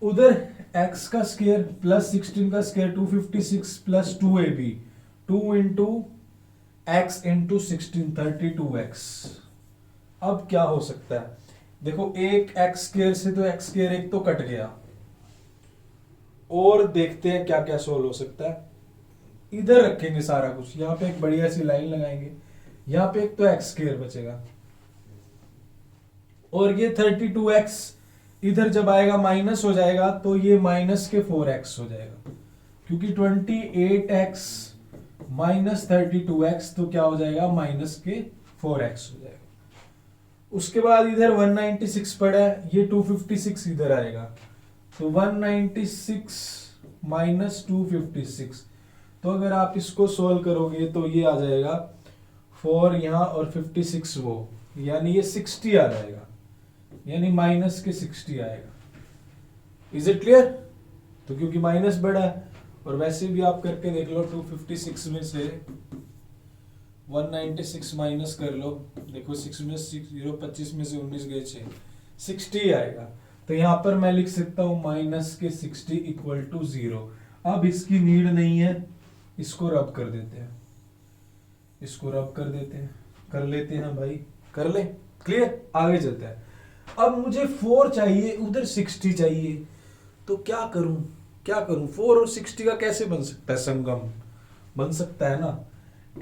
उधर x का स्क्वायर प्लस 16 का square 256 plus 2ab, 2 into x into 16, 32x। अब क्या हो सकता है? देखो, एक x स्क्वायर से तो x स्क्वायर एक तो कट गया, और देखते हैं क्या क्या सोल्व हो सकता है। इधर रखेंगे सारा कुछ, यहां पे एक बढ़िया सी लाइन लगाएंगे, यहां पे एक तो x स्क्वायर बचेगा, और ये 32x इधर जब आएगा माइनस हो जाएगा, तो ये माइनस के 4x हो जाएगा, क्योंकि 28x माइनस 32x, तो क्या हो जाएगा? माइनस के 4x हो जाएगा। उसके बाद इधर 196 पड़ा है, ये 256 इधर आएगा, तो 196 माइनस 256, तो अगर आप इसको सोल्व करोगे तो ये आ जाएगा 4 यहां और 56 वो, यानी ये 60 आ जाएगा, यानी माइनस के 60 आएगा। Is it clear? तो क्योंकि माइनस बड़ा है, और वैसे भी आप करके देख लो, 256 में से 196 माइनस कर लो, देखो 6 में 6 0, 25 में से 19 गए 6, 60 आएगा। तो यहां पर मैं लिख सकता हूं माइनस के 60 इक्वल टू 0। अब इसकी नीड नहीं है, इसको रब कर देते हैं, इसको रब कर देते हैं, कर लेते हैं भाई, कर ले। क्लियर? आगे चलते हैं। अब मुझे 4 चाहिए, उधर 60 चाहिए, तो क्या करूं? 4 और 60 का कैसे बन सकता है संगम? बन सकता है ना,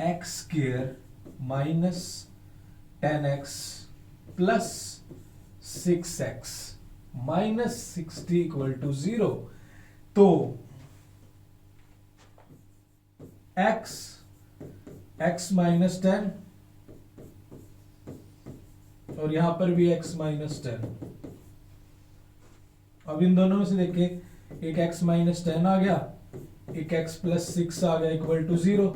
x square minus 10x plus 6x minus 60 equal to 0। तो x माइनस 10, और यहां पर भी x माइनस 10। अब इन दोनों में से देखिए, एक x माइनस 10 आ गया, एक x प्लस 6 आ गया इक्वल टू 0।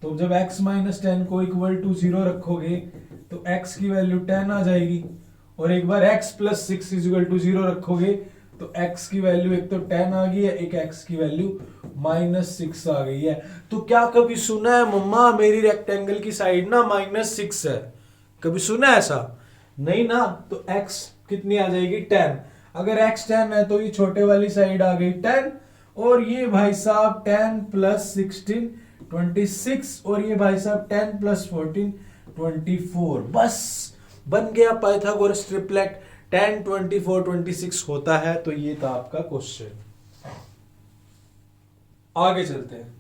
तो जब x माइनस 10 को इक्वल टू 0 रखोगे तो x की वैल्यू 10 आ जाएगी, और एक बार x प्लस 6 इक्वल टू 0 रखोगे तो x की वैल्यू एक तो 10 आ गई है, एक x की वैल्यू माइनस 6 आ गई है। तो क्या कभी सुना है मम्मा मेरी रेक्टेंगल की साइड ना माइनस 6 है? कभी सुना है ऐसा? नहीं ना। तो x कितनी आ जाएगी? 10। अगर x 10 है तो ये छोटे वाली साइड आ गई 10, और ये भाई साहब 10 प्लस 16 26, और ये भाई साहब 10 प्लस 14 24। बस बन गया पाइथागोरस ट्रिपलेट। 10 24 26 होता है। तो ये था आपका क्वेश्चन। आगे चलते हैं,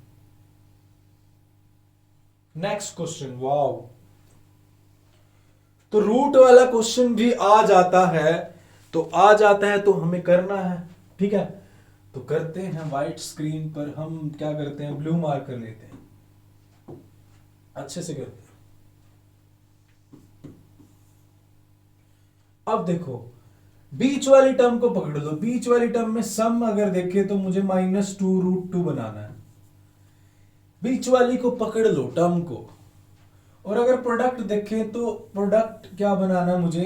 नेक्स्ट क्वेश्चन। वाओ, तो रूट वाला क्वेश्चन भी आ जाता है, तो हमें करना है, ठीक है। तो करते हैं, व्हाइट स्क्रीन पर हम क्या करते हैं, ब्लू मार्कर लेते हैं, अच्छे से करते हैं। अब देखो, बीच वाली टर्म को पकड़ लो। बीच वाली टर्म में सम अगर देखे तो मुझे -2√2 बनाना है। बीच वाली को पकड़ लो, टर्म को। और अगर प्रोडक्ट देखे तो प्रोडक्ट क्या बनाना मुझे,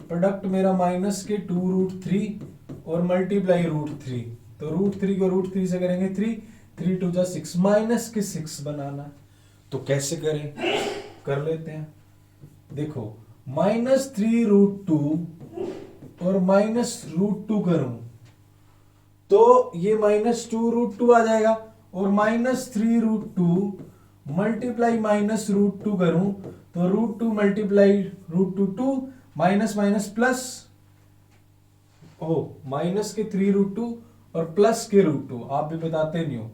प्रोडक्ट मेरा -2√3 और मल्टीप्लाई √3। तो √3 को √3 से करेंगे 3, 3 2 6, -6 बनाना। तो कैसे करें, कर लेते हैं। देखो, -3√2 और -√2 करूं तो ये -2√2 आ जाएगा, और -3√2 मल्टीप्लाई -√2 करूं तो √2 मल्टीप्लाई √2 2 माइनस माइनस प्लस, ओ माइनस के 3√2 और प्लस के √2, आप भी बताते नहीं हो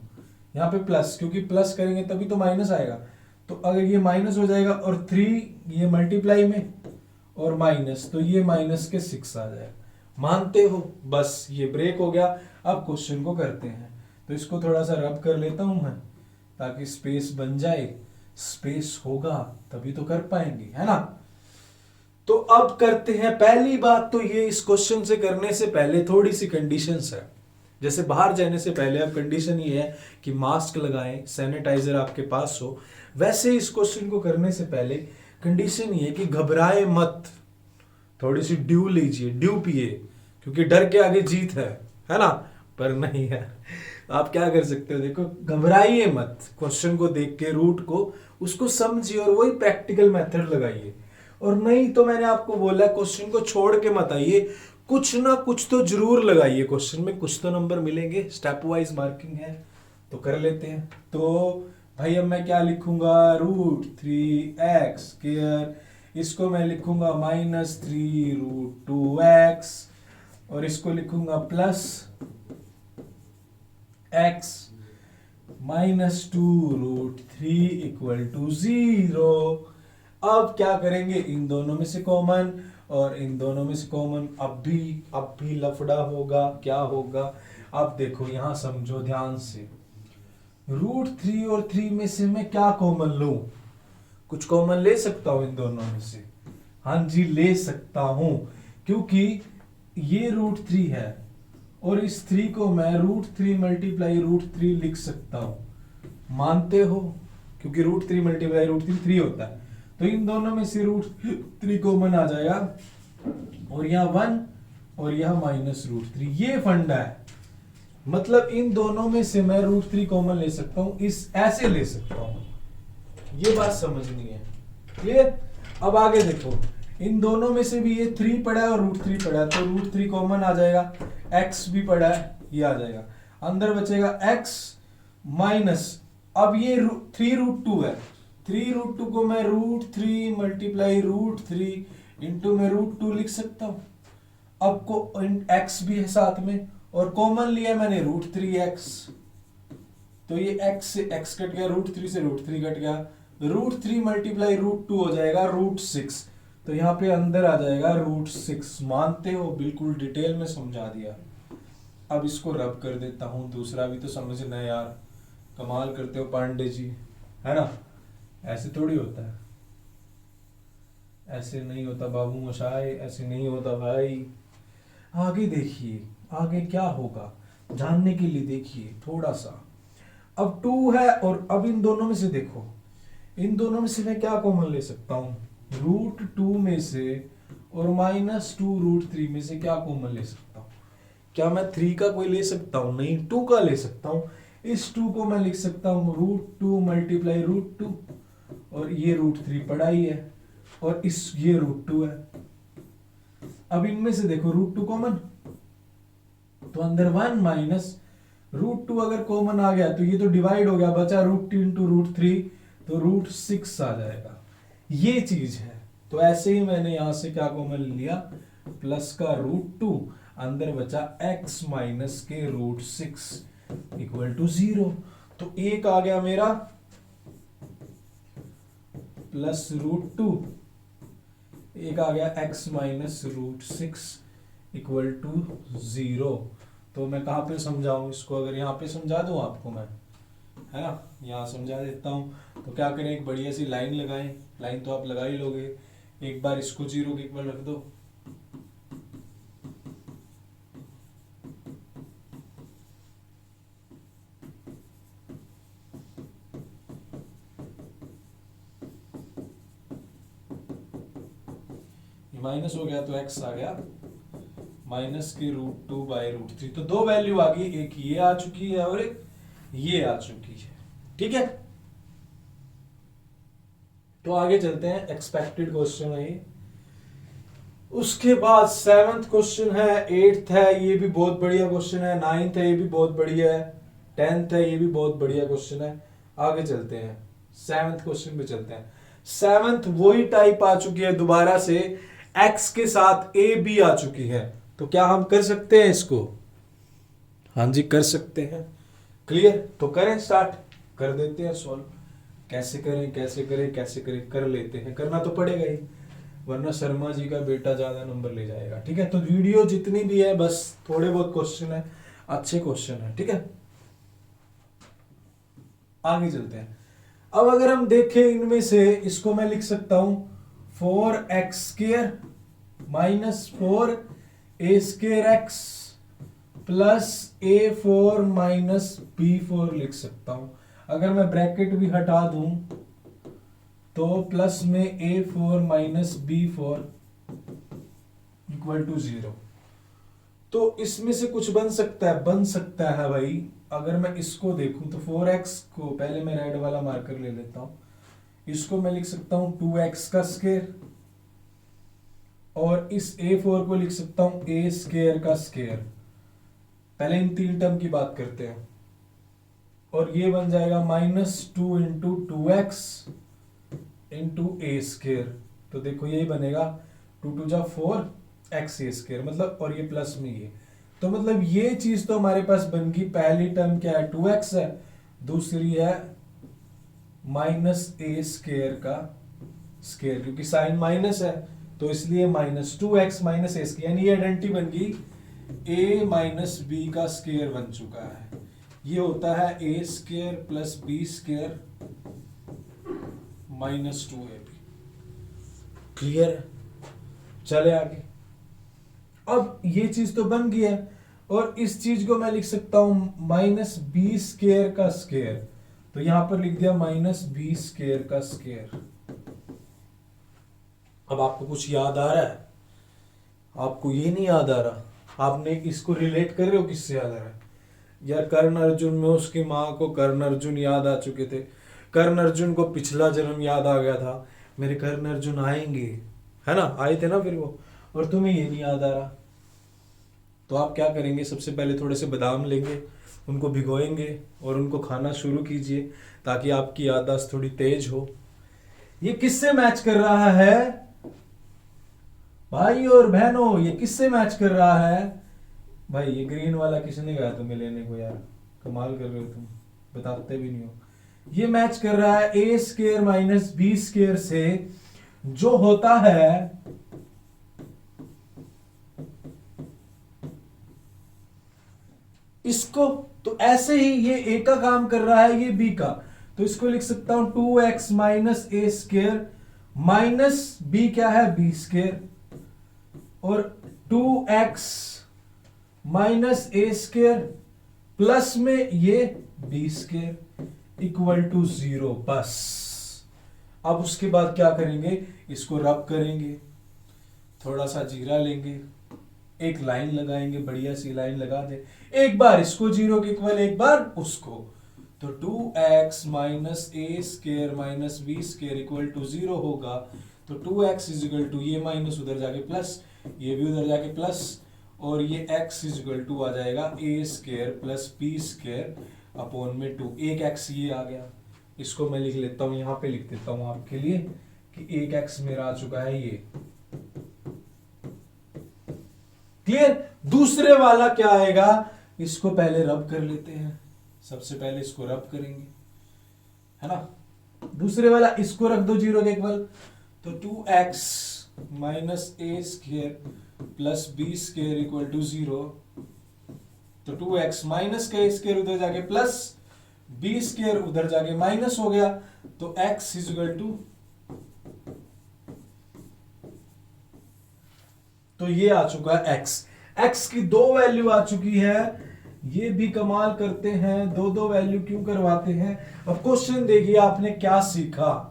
यहाँ पे प्लस, क्योंकि प्लस करेंगे तभी तो माइनस आएगा। तो अगर ये माइनस हो जाएगा और 3 ये मल्टीप्लाई में और माइनस, तो ये माइनस के 6 आ जाएगा। मानते हो? बस ये ब्रेक हो गया। अब क्वेश्चन को करते हैं, तो इसको थोड़ा सा रब कर लेता हूं मैं, ताकि स्पेस बन जाए। स्पेस होगा तभी तो कर पाएंगे, है ना। तो अब करते हैं। पहली बात तो ये, इस क्वेश्चन से करने से पहले थोड़ी सी कंडीशंस है। जैसे बाहर जाने से पहले अब कंडीशन ये है कि मास्क लगाएं, सैनिटाइजर आपके पास हो। वैसे इस क्वेश्चन को करने से पहले कंडीशन ये है कि घबराए मत, थोड़ी सी ड्यू लीजिए, ड्यू पिए, क्योंकि डर के आगे जीत है ना। पर नहीं है, आप क्या कर सकते हो, देखो घबराइए मत, क्वेश्चन को देख के रूट को उसको समझिए और वही प्रैक्टिकल मेथड लगाइए। और नहीं तो मैंने आपको बोला क्वेश्चन को छोड़ के मत आइए, कुछ ना कुछ तो जरूर लगाइए, क्वेश्चन में कुछ तो नंबर मिलेंगे। स्टेप वाइज मार्किंग है तो कर लेते हैं। तो भाई अब मैं क्या लिखूंगा, √3x स्क्वायर, इसको मैं लिखूंगा -3√2x, और इसको लिखूंगा प्लस x -2√3 इक्वल टू 0। अब क्या करेंगे, इन दोनों में से कॉमन और इन दोनों में से कॉमन। अब भी लफड़ा होगा, क्या होगा, अब देखो यहां समझो ध्यान से। √3 और 3 में से मैं क्या कॉमन लूं, कुछ कॉमन ले सकता हूं इन दोनों में से। हाँ जी ले सकता हूं, क्योंकि ये √3 है और इस 3 को मैं √3 मल्टीप्लाई √3 लिख सकता हूं। मानते हो? क्योंकि √3 मल्टीप्लाई √3 3 होता है, तो इन दोनों में से √3 कॉमन आ जाएगा, और यहाँ 1 और यहाँ -√3। ये फंडा है, मतलब इन दोनों में से मैं √3 कॉमन ले सकता हूं, इस ऐसे ले सकता हूं। ये बात समझनी है, क्लियर। अब आगे देखो, इन दोनों में से भी ये 3 पड़ा है और √3 पड़ा है, तो √3 कॉमन आ जाएगा, x भी पड़ा है, ये आ जाएगा, अंदर बचेगा x माइनस, अब ये 3√2 है, 3√2 को मैं √3 मल्टीप्लाई √3 इंटू में √2 लिख सकता हूं। अब को x भी है साथ में, और कॉमन लिया मैंने √3x, तो ये x से x कट गया, √3 से √3 कट गया, √3 मल्टीप्लाई √2 हो जाएगा √6, तो यहाँ पे अंदर आ जाएगा √6। मानते हो? बिल्कुल डिटेल में समझा दिया। अब इसको रब कर देता हूं, दूसरा भी तो समझना है यार, कमाल करते हो पांडे जी, है ना। ऐसे थोड़ी होता है, ऐसे नहीं होता बाबू मशाए, ऐसे नहीं होता भाई। आगे देखिए, आगे क्या होगा जानने के लिए देखिए थोड़ा सा। अब 2 है, और अब इन दोनों में से देखो, इन दोनों में से मैं क्या कॉमन ले सकता हूं, √2 में से और -2√3 में से क्या कॉमन ले सकता हूं। क्या मैं 3 का कोई ले सकता हूं? नहीं, 2 का ले सकता हूं। इस 2 को मैं लिख सकता हूं √2 मल्टीप्लाई √2, और ये √3 पड़ा ही है, और इस ये √2 है। अब इनमें से देखो √2 कॉमन, तो अंदर 1 माइनस √2 अगर कॉमन आ गया तो ये तो डिवाइड हो गया, बचा √2 इंटू √3, तो √6 आ जाएगा। ये चीज है। तो ऐसे ही मैंने यहां से क्या कॉमन लिया, प्लस का √2, अंदर बचा x माइनस के √6 इक्वल टू 0। तो एक आ गया मेरा प्लस √2, एक आ गया x माइनस √6 इक्वल टू 0। तो मैं कहां पे समझाऊं इसको, अगर यहाँ पे समझा दूं आपको मैं, है ना, यहाँ समझा देता हूं। तो क्या करें, एक बढ़िया सी लाइन लगाएं, लाइन तो आप लगा ही लोगे, एक बार इसको 0 के इक्वल रख दो, माइनस हो गया तो x आ गया माइनस के √2 बाई √3। तो दो वैल्यू आ गई, एक ये आ चुकी है और एक ये आ चुकी है, ठीक है। तो आगे चलते हैं, एक्सपेक्टेड क्वेश्चन है ये। उसके बाद 7th क्वेश्चन है, 8th है, ये भी बहुत बढ़िया क्वेश्चन है, 9th है, ये भी बहुत बढ़िया है, 10th है, ये भी बहुत बढ़िया क्वेश्चन है। आगे चलते हैं, 7th क्वेश्चन पे चलते हैं। 7th वही टाइप आ चुकी है दोबारा से, x के साथ a b आ चुकी है। तो क्या हम कर सकते हैं इसको? हाँ जी कर सकते हैं। क्लियर? तो करें, स्टार्ट कर देते हैं सॉल्व। कैसे करें कैसे करें कैसे करें, कर लेते हैं, करना तो पड़ेगा ही, वरना शर्मा जी का बेटा ज्यादा नंबर ले जाएगा। ठीक है, तो वीडियो जितनी भी है बस थोड़े बहुत क्वेश्चन है, अच्छे क्वेश्चन है। ठीक है, आगे चलते हैं। अब अगर हम देखें इनमें से, इसको मैं लिख सकता हूं 4x² minus 4a² x plus a4 minus b4 लिख सकता हूं। अगर मैं ब्रैकेट भी हटा दूं तो प्लस में a4 minus b4 equal to 0। तो इसमें से कुछ बन सकता है? बन सकता है भाई। अगर मैं इसको देखूं तो 4x को पहले मैं रेड वाला मार्कर ले लेता हूं, इसको मैं लिख सकता हूं 2x का स्क्वायर, और इस a4 को लिख सकता हूं a² का स्क्वायर। पहले इन तीन टर्म की बात करते हैं, और ये बन जाएगा -2 इंटू 2x इंटू a²। तो देखो यही बनेगा 2 2 जा 4 x² मतलब, और ये प्लस में ये, तो मतलब ये चीज तो हमारे पास बन गई। पहली टर्म क्या है? 2x है, दूसरी है -a² का स्क्वायर, क्योंकि साइन माइनस है तो इसलिए -2x माइनस a², यानी ये आइडेंटिटी बन गई a माइनस b का स्क्वायर बन चुका है। ये होता है a² plus b² minus 2ab। Clear? चले आगे। अब ये चीज तो बन गई है, और इस चीज को मैं लिख सकता हूं -b² का स्क्वायर। तो यहां पर लिख दिया -b² का स्क्वायर। अब आपको कुछ याद आ रहा है? आपको ये नहीं याद आ रहा? आपने इसको रिलेट कर रहे हो? किससे याद आ रहा है? यार कर्ण अर्जुन में उसकी माँ को कर्ण अर्जुन याद आ चुके थे, कर्ण अर्जुन को पिछला जन्म याद आ गया था, मेरे कर्ण अर्जुन आएंगे, है ना? आए थे ना फिर वो, और तुम्हें ये नहीं याद आ रहा। तो आप क्या करेंगे? सबसे पहले थोड़े से बादाम लेंगे, उनको भिगोएंगे और उनको खाना शुरू कीजिए, ताकि आपकी याददाश्त थोड़ी तेज हो। ये किससे मैच कर रहा है भाई और बहनों? ये किससे मैच कर रहा है भाई? ये ग्रीन वाला किसने कहा तुम्हें लेने को? यार कमाल कर रहे हो तुम, बताते भी नहीं हो। ये मैच कर रहा है a² माइनस b² से, जो होता है इसको। तो ऐसे ही ये a का काम कर रहा है, ये b का, तो इसको लिख सकता हूं 2x minus a² minus b क्या है? b², और 2x माइनस a² प्लस में ये b² इक्वल टू 0। बस अब उसके बाद क्या करेंगे? इसको रब करेंगे, थोड़ा सा जीरा लेंगे, एक लाइन लगाएंगे, बढ़िया सी लाइन लगा दे, एक बार इसको 0 के इक्वल, एक बार उसको। तो 2x minus a² minus b² equal to 0 होगा। तो 2x इज इक्वल टू, ये माइनस उधर जाके प्लस, ये भी उधर जाके प्लस, और ये x इज इक्वल टू आ जाएगा a² प्लस b² अपॉन में 2। एक x ये आ गया, इसको मैं लिख लेता हूं, यहां पे लिख देता हूं आपके लिए कि एक x मेरा आ चुका है ये। क्लियर? दूसरे वाला क्या आएगा? इसको पहले रब कर लेते हैं, सबसे पहले इसको रब करेंगे, है ना? दूसरे वाला इसको रख दो 0 के इक्वल, तो 2x minus a² plus b² equal to 0। तो 2x माइनस का a² उधर जाके प्लस, b² उधर जाके माइनस हो गया, तो x इज इक्वल टू, तो ये आ चुका है x की 2 वैल्यू आ चुकी है। ये भी कमाल करते हैं, 2 वैल्यू क्यों करवाते हैं। अब क्वेश्चन देखिए आपने क्या सीखा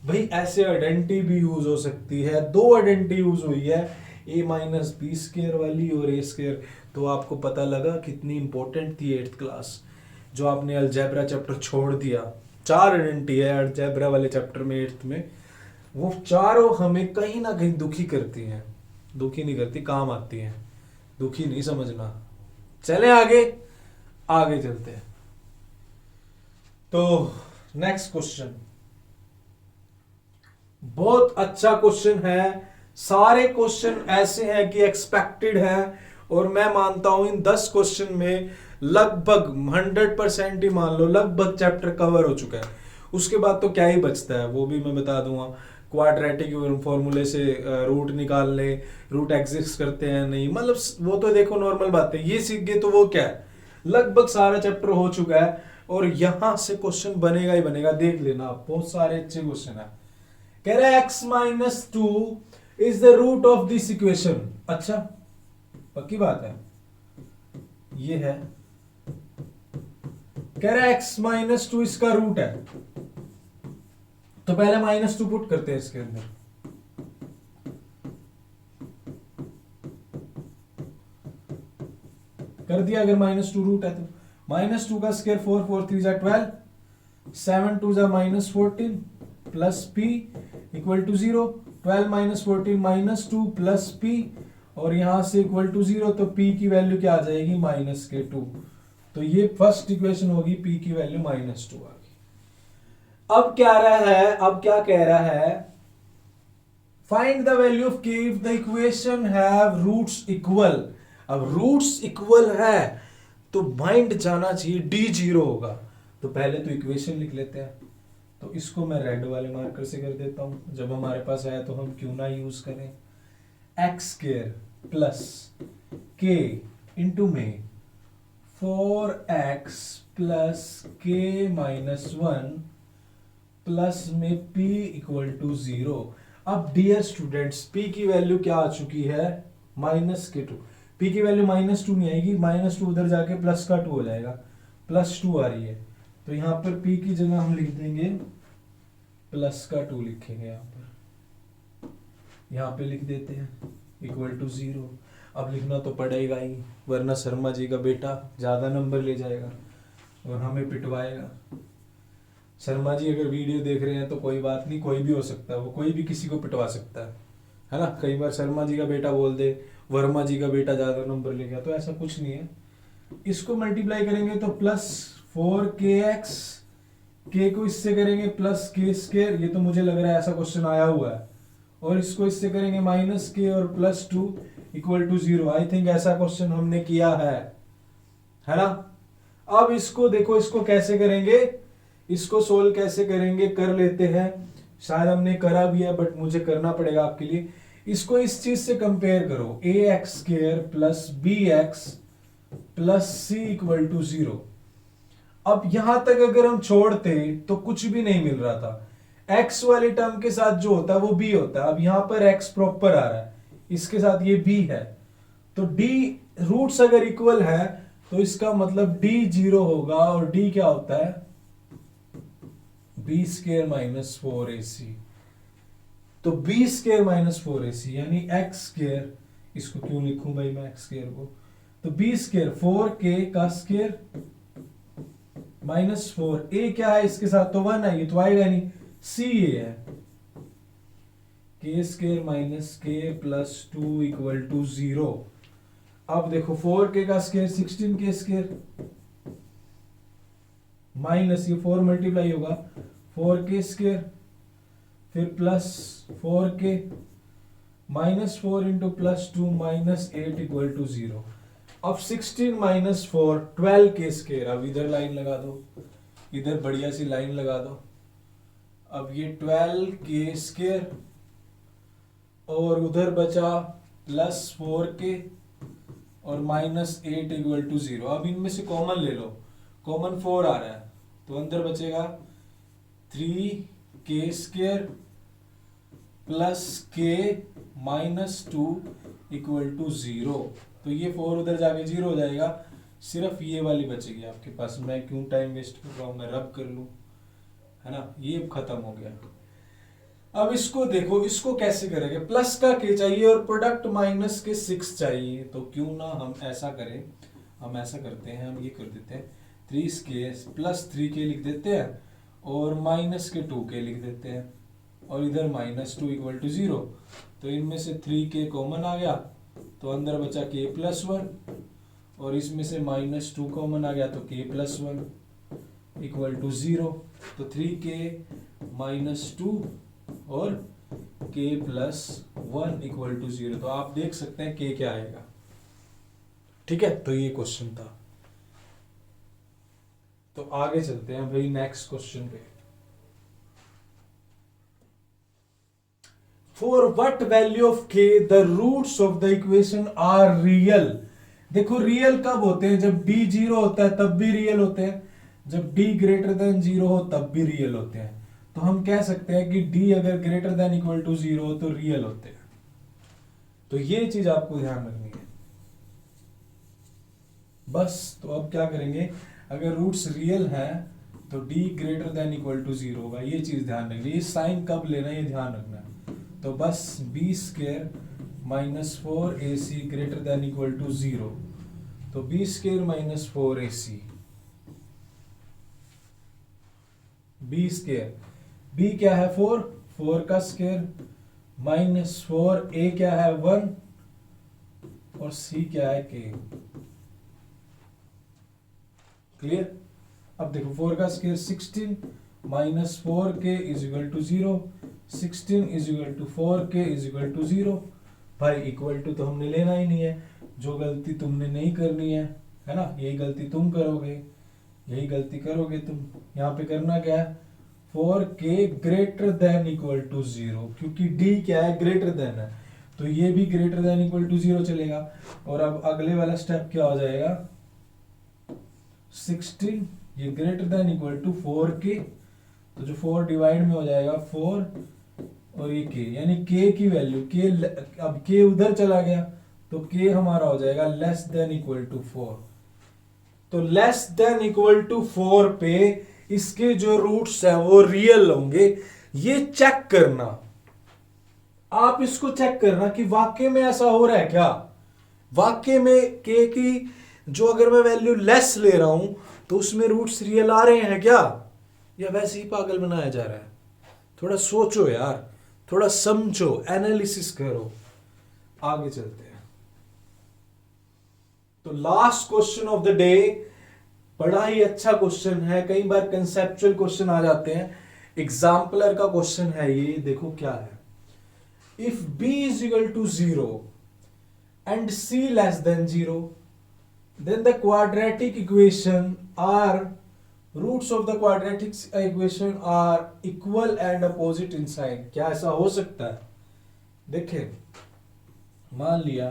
भाई, ऐसे आइडेंटिटी भी यूज हो सकती है। 2 आइडेंटिटी यूज हुई है, a माइनस b² वाली और a²। तो आपको पता लगा कितनी इंपॉर्टेंट थी 8th क्लास, जो आपने अलजेब्रा चैप्टर छोड़ दिया। 4 आइडेंटिटी है अलजेब्रा वाले चैप्टर में 8th में, वो चारों हमें कहीं ना कहीं दुखी करती हैं। दुखी नहीं करती, काम आती हैं। दुखी नहीं समझना। चले आगे, आगे चलते हैं। तो नेक्स्ट क्वेश्चन बहुत अच्छा क्वेश्चन है। सारे क्वेश्चन ऐसे हैं कि एक्सपेक्टेड है, और मैं मानता हूं इन 10 क्वेश्चन में लगभग 100% ही मान लो लगभग चैप्टर कवर हो चुका है। उसके बाद तो क्या ही बचता है वो भी मैं बता दूंगा। क्वाड्रेटिक फॉर्मूले से रूट निकाल ले, रूट एग्जिस्ट करते हैं नहीं, मतलब वो तो देखो नॉर्मल बात है, ये सीख गए तो वो क्या है, लगभग सारा चैप्टर हो चुका है। और यहां से क्वेश्चन बनेगा ही बनेगा, देख लेना आप, बहुत सारे अच्छे क्वेश्चन है। कह रहा है x-2 is the root of this equation. अच्छा, पक्की बात है, ये है। कह रहा है x-2 इसका रूट है, तो पहले -2 पुट करते हैं इसके अंदर। कर दिया, अगर -2 रूट है तो -2 का स्क्वायर 4 4 3 जा 12, 7 2 जा -14 plus p equal to 0, 12 -14 -2 plus p, और यहां से इक्वल टू 0, तो p की वैल्यू क्या आ जाएगी -2। तो ये फर्स्ट इक्वेशन होगी, p की वैल्यू -2 आ गई। अब क्या रहा है, अब क्या कह रहा है, find the value of k if the equation have roots equal. अब रूट्स इक्वल है तो माइंड जाना चाहिए d 0 होगा। तो पहले तो इक्वेशन लिख लेते हैं, तो इसको मैं रेड वाले मार्कर से कर देता हूं, जब हमारे पास आया तो हम क्यों ना यूज करें। एक्स स्क्वायर प्लस के इंटू में 4x प्लस के -1 प्लस में p इक्वल टू 0। अब डियर स्टूडेंट्स, p की वैल्यू क्या आ चुकी है -2। p की वैल्यू -2 नहीं आएगी, -2 उधर जाके प्लस का 2 हो जाएगा, +2 आ रही है। तो यहां पर p की जगह हम लिख देंगे प्लस का 2 लिखेंगे, यहाँ पे लिख देते हैं इक्वल टू 0। अब लिखना तो पड़ेगा ही, वरना शर्मा जी का बेटा ज्यादा नंबर ले जाएगा और हमें पिटवाएगा। शर्मा जी अगर वीडियो देख रहे हैं तो कोई बात नहीं, कोई भी हो सकता है, वो कोई भी किसी को पिटवा सकता है ना। कई बार शर्मा जी का बेटा बोल दे वर्मा जी का बेटा ज्यादा नंबर ले गया, तो ऐसा कुछ नहीं है। इसको मल्टीप्लाई करेंगे तो +4kx, के को इससे करेंगे प्लस के स्क्वायर, ये तो मुझे लग रहा है ऐसा क्वेश्चन आया हुआ है, और इसको इससे करेंगे -k और +2 इक्वल टू 0। आई थिंक ऐसा क्वेश्चन हमने किया है ना। अब इसको देखो, इसको कैसे करेंगे, इसको सोल्व कैसे करेंगे, कर लेते हैं। शायद हमने करा भी है बट मुझे करना पड़ेगा आपके लिए। इसको इस चीज से कंपेयर करो, ax² plus bx plus c equal to 0। अब यहां तक अगर हम छोड़ते तो कुछ भी नहीं मिल रहा था। x वाले टर्म के साथ जो होता है वो b होता है। अब यहां पर x प्रॉपर आ रहा है, इसके साथ ये b है, तो d रूट्स अगर इक्वल है तो इसका मतलब d 0 होगा, और d क्या होता है b² - 4ac। तो b² - 4ac यानी x², इसको क्यों लिखूं भाई मैं x² को, तो b² 4k का स्क्वायर -4, a क्या है इसके साथ तो 1 है, ये तो आएगा नहीं, c a है, k² - k plus 2 equal to 0। अब देखो 4k का स्क्वायर 16k² माइनस ये 4 मल्टीप्लाई होगा 4k², फिर plus 4k -4 into +2 -8 equal to 0। अब 16 - 4 12k²। अब इधर लाइन लगा दो, इधर बढ़िया सी लाइन लगा दो। अब ये 12k² और उधर बचा +4k और -8 इक्वल टू 0। अब इनमें से कॉमन ले लो, कॉमन 4 आ रहा है तो अंदर बचेगा 3k² plus k -2 equal to 0। तो ये 4 उधर जाके 0 हो जाएगा, सिर्फ ये वाली बचेगी आपके पास। मैं क्यों टाइम वेस्ट कर रहा हूं, मैं रब कर लूं, है ना। ये खत्म हो गया। अब इसको देखो, इसको कैसे करेंगे, प्लस का k चाहिए और प्रोडक्ट माइनस के 6 चाहिए, तो क्यों ना हम ऐसा करें, हम ऐसा करते हैं, हम ये कर देते हैं 3k प्लस 3k लिख देते हैं और -2k लिख देते हैं। और इधर -2 इक्वल टू 0। तो इनमें से 3k कॉमन आ गया तो अंदर बचा k प्लस 1 और इसमें से -2 कॉमन आ गया तो k प्लस 1 इक्वल टू 0। तो 3k -2 और k प्लस 1 इक्वल टू 0। तो आप देख सकते हैं k क्या आएगा। ठीक है, तो ये क्वेश्चन था। तो आगे चलते हैं भाई नेक्स्ट क्वेश्चन पे। For what value of k the roots of the equation are real. देखो रियल कब होते हैं, जब d 0 होता है तब भी रियल होते हैं, जब d ग्रेटर देन 0 हो तब भी रियल होते हैं। तो हम कह सकते हैं कि d अगर ग्रेटर देन इक्वल टू 0 हो तो रियल होते हैं। तो ये चीज आपको ध्यान रखनी है बस। तो अब क्या करेंगे, अगर रूट्स रियल हैं तो d greater than equal to 0 होगा। ये चीज ध्यान रखनी है, ये साइन कब लेना है ये ध्यान रखना है। तो बस b square minus 4ac greater than equal to 0। तो b square minus 4ac, b square, b क्या है 4, 4 का स्क्वायर माइनस 4a क्या है 1 और c क्या है k। क्लियर। अब देखो 4 का square 16 minus 4k is equal to 0, 16 is equal to 4k is equal to 0। भाई इक्वल टू तो हमने लेना ही नहीं है, जो गलती तुमने नहीं करनी है ना, यही गलती तुम करोगे, यही गलती करोगे तुम। यहाँ पे करना क्या है, 4k greater than equal to 0, क्योंकि d क्या है ग्रेटर देन है तो ये भी ग्रेटर देन इक्वल टू 0 चलेगा। और अब अगले वाला स्टेप क्या हो जाएगा, 16 ये greater than equal to 4k, तो जो 4 डिवाइड में हो जाएगा 4 और ये k, यानी k की वैल्यू k, अब k उधर चला गया तो k हमारा हो जाएगा लेस देन इक्वल टू 4। तो लेस देन इक्वल टू 4 पे इसके जो रूट्स हैं वो रियल होंगे। ये चेक करना, आप इसको चेक करना कि वाकई में ऐसा हो रहा है क्या, वाकई में k की जो अगर मैं वैल्यू लेस ले रहा हूं तो उसमें रूट्स रियल आ रहे हैं क्या, या वैसे ही पागल बनाया जा रहा है। थोड़ा सोचो यार, थोड़ा समझो, एनालिसिस करो। आगे चलते हैं। तो last question of the day, बड़ा ही अच्छा क्वेश्चन है। कई बार कंसेप्चुअल क्वेश्चन आ जाते हैं, एग्जाम्पलर का क्वेश्चन है ये। देखो क्या है, if b is equal to 0 and c less than 0 then the quadratic equation are roots of the quadratic equation are equal and opposite in sign। क्या ऐसा हो सकता है, देखें मान लिया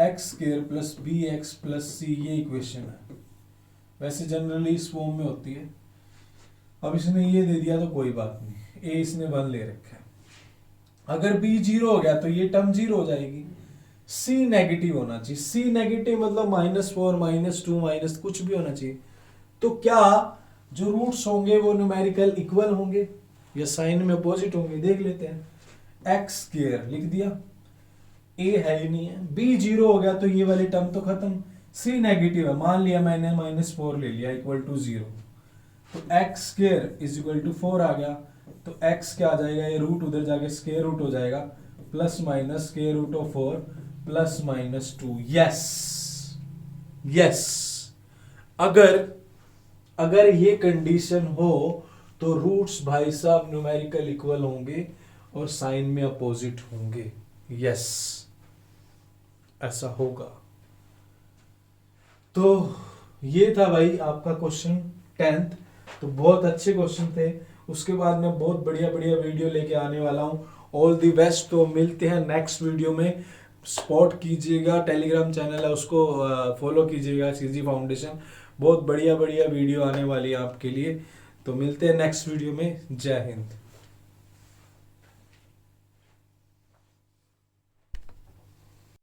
x square plus bx plus c ये equation है, वैसे जनरली इस फॉर्म में होती है। अब इसने ये दे दिया तो कोई बात नहीं, a इसने 1 ले रखा है। अगर b 0 हो गया तो ये टर्म 0 हो जाएगी। c नेगेटिव होना चाहिए, c नेगेटिव मतलब -4 -2 माइनस कुछ भी होना चाहिए। तो क्या जो रूट्स होंगे वो न्यूमेरिकल इक्वल होंगे या साइन में अपोजिट होंगे, देख लेते हैं। x स्क्वायर लिख दिया, a है ही नहीं है, b 0 हो गया तो ये वाली टर्म तो खत्म, c नेगेटिव है, मान लिया मैंने -4 ले लिया इक्वल टू 0। तो x square is equal to 4 आ गया, तो x क्या आ जाएगा, ये रूट उधर जाके स्क्वायर रूट हो जाएगा, plus minus square root of 4 plus minus 2। Yes yes, अगर ये कंडीशन हो तो रूट्स भाई साहब न्यूमेरिकल इक्वल होंगे और साइन में अपोजिट होंगे। यस ऐसा होगा। तो ये था भाई आपका क्वेश्चन 10th। तो बहुत अच्छे क्वेश्चन थे। उसके बाद मैं बहुत बढ़िया बढ़िया वीडियो लेके आने वाला हूँ। All the best. तो मिलते हैं नेक्स्ट वीडियो में। सपोर्ट कीजिएगा, टेलीग्राम चैनल है उसको फॉलो कीजिएगा, सीजी फाउंडेशन। बहुत बढ़िया बढ़िया वीडियो आने वाली है आपके लिए। तो मिलते हैं नेक्स्ट वीडियो में। जय हिंद।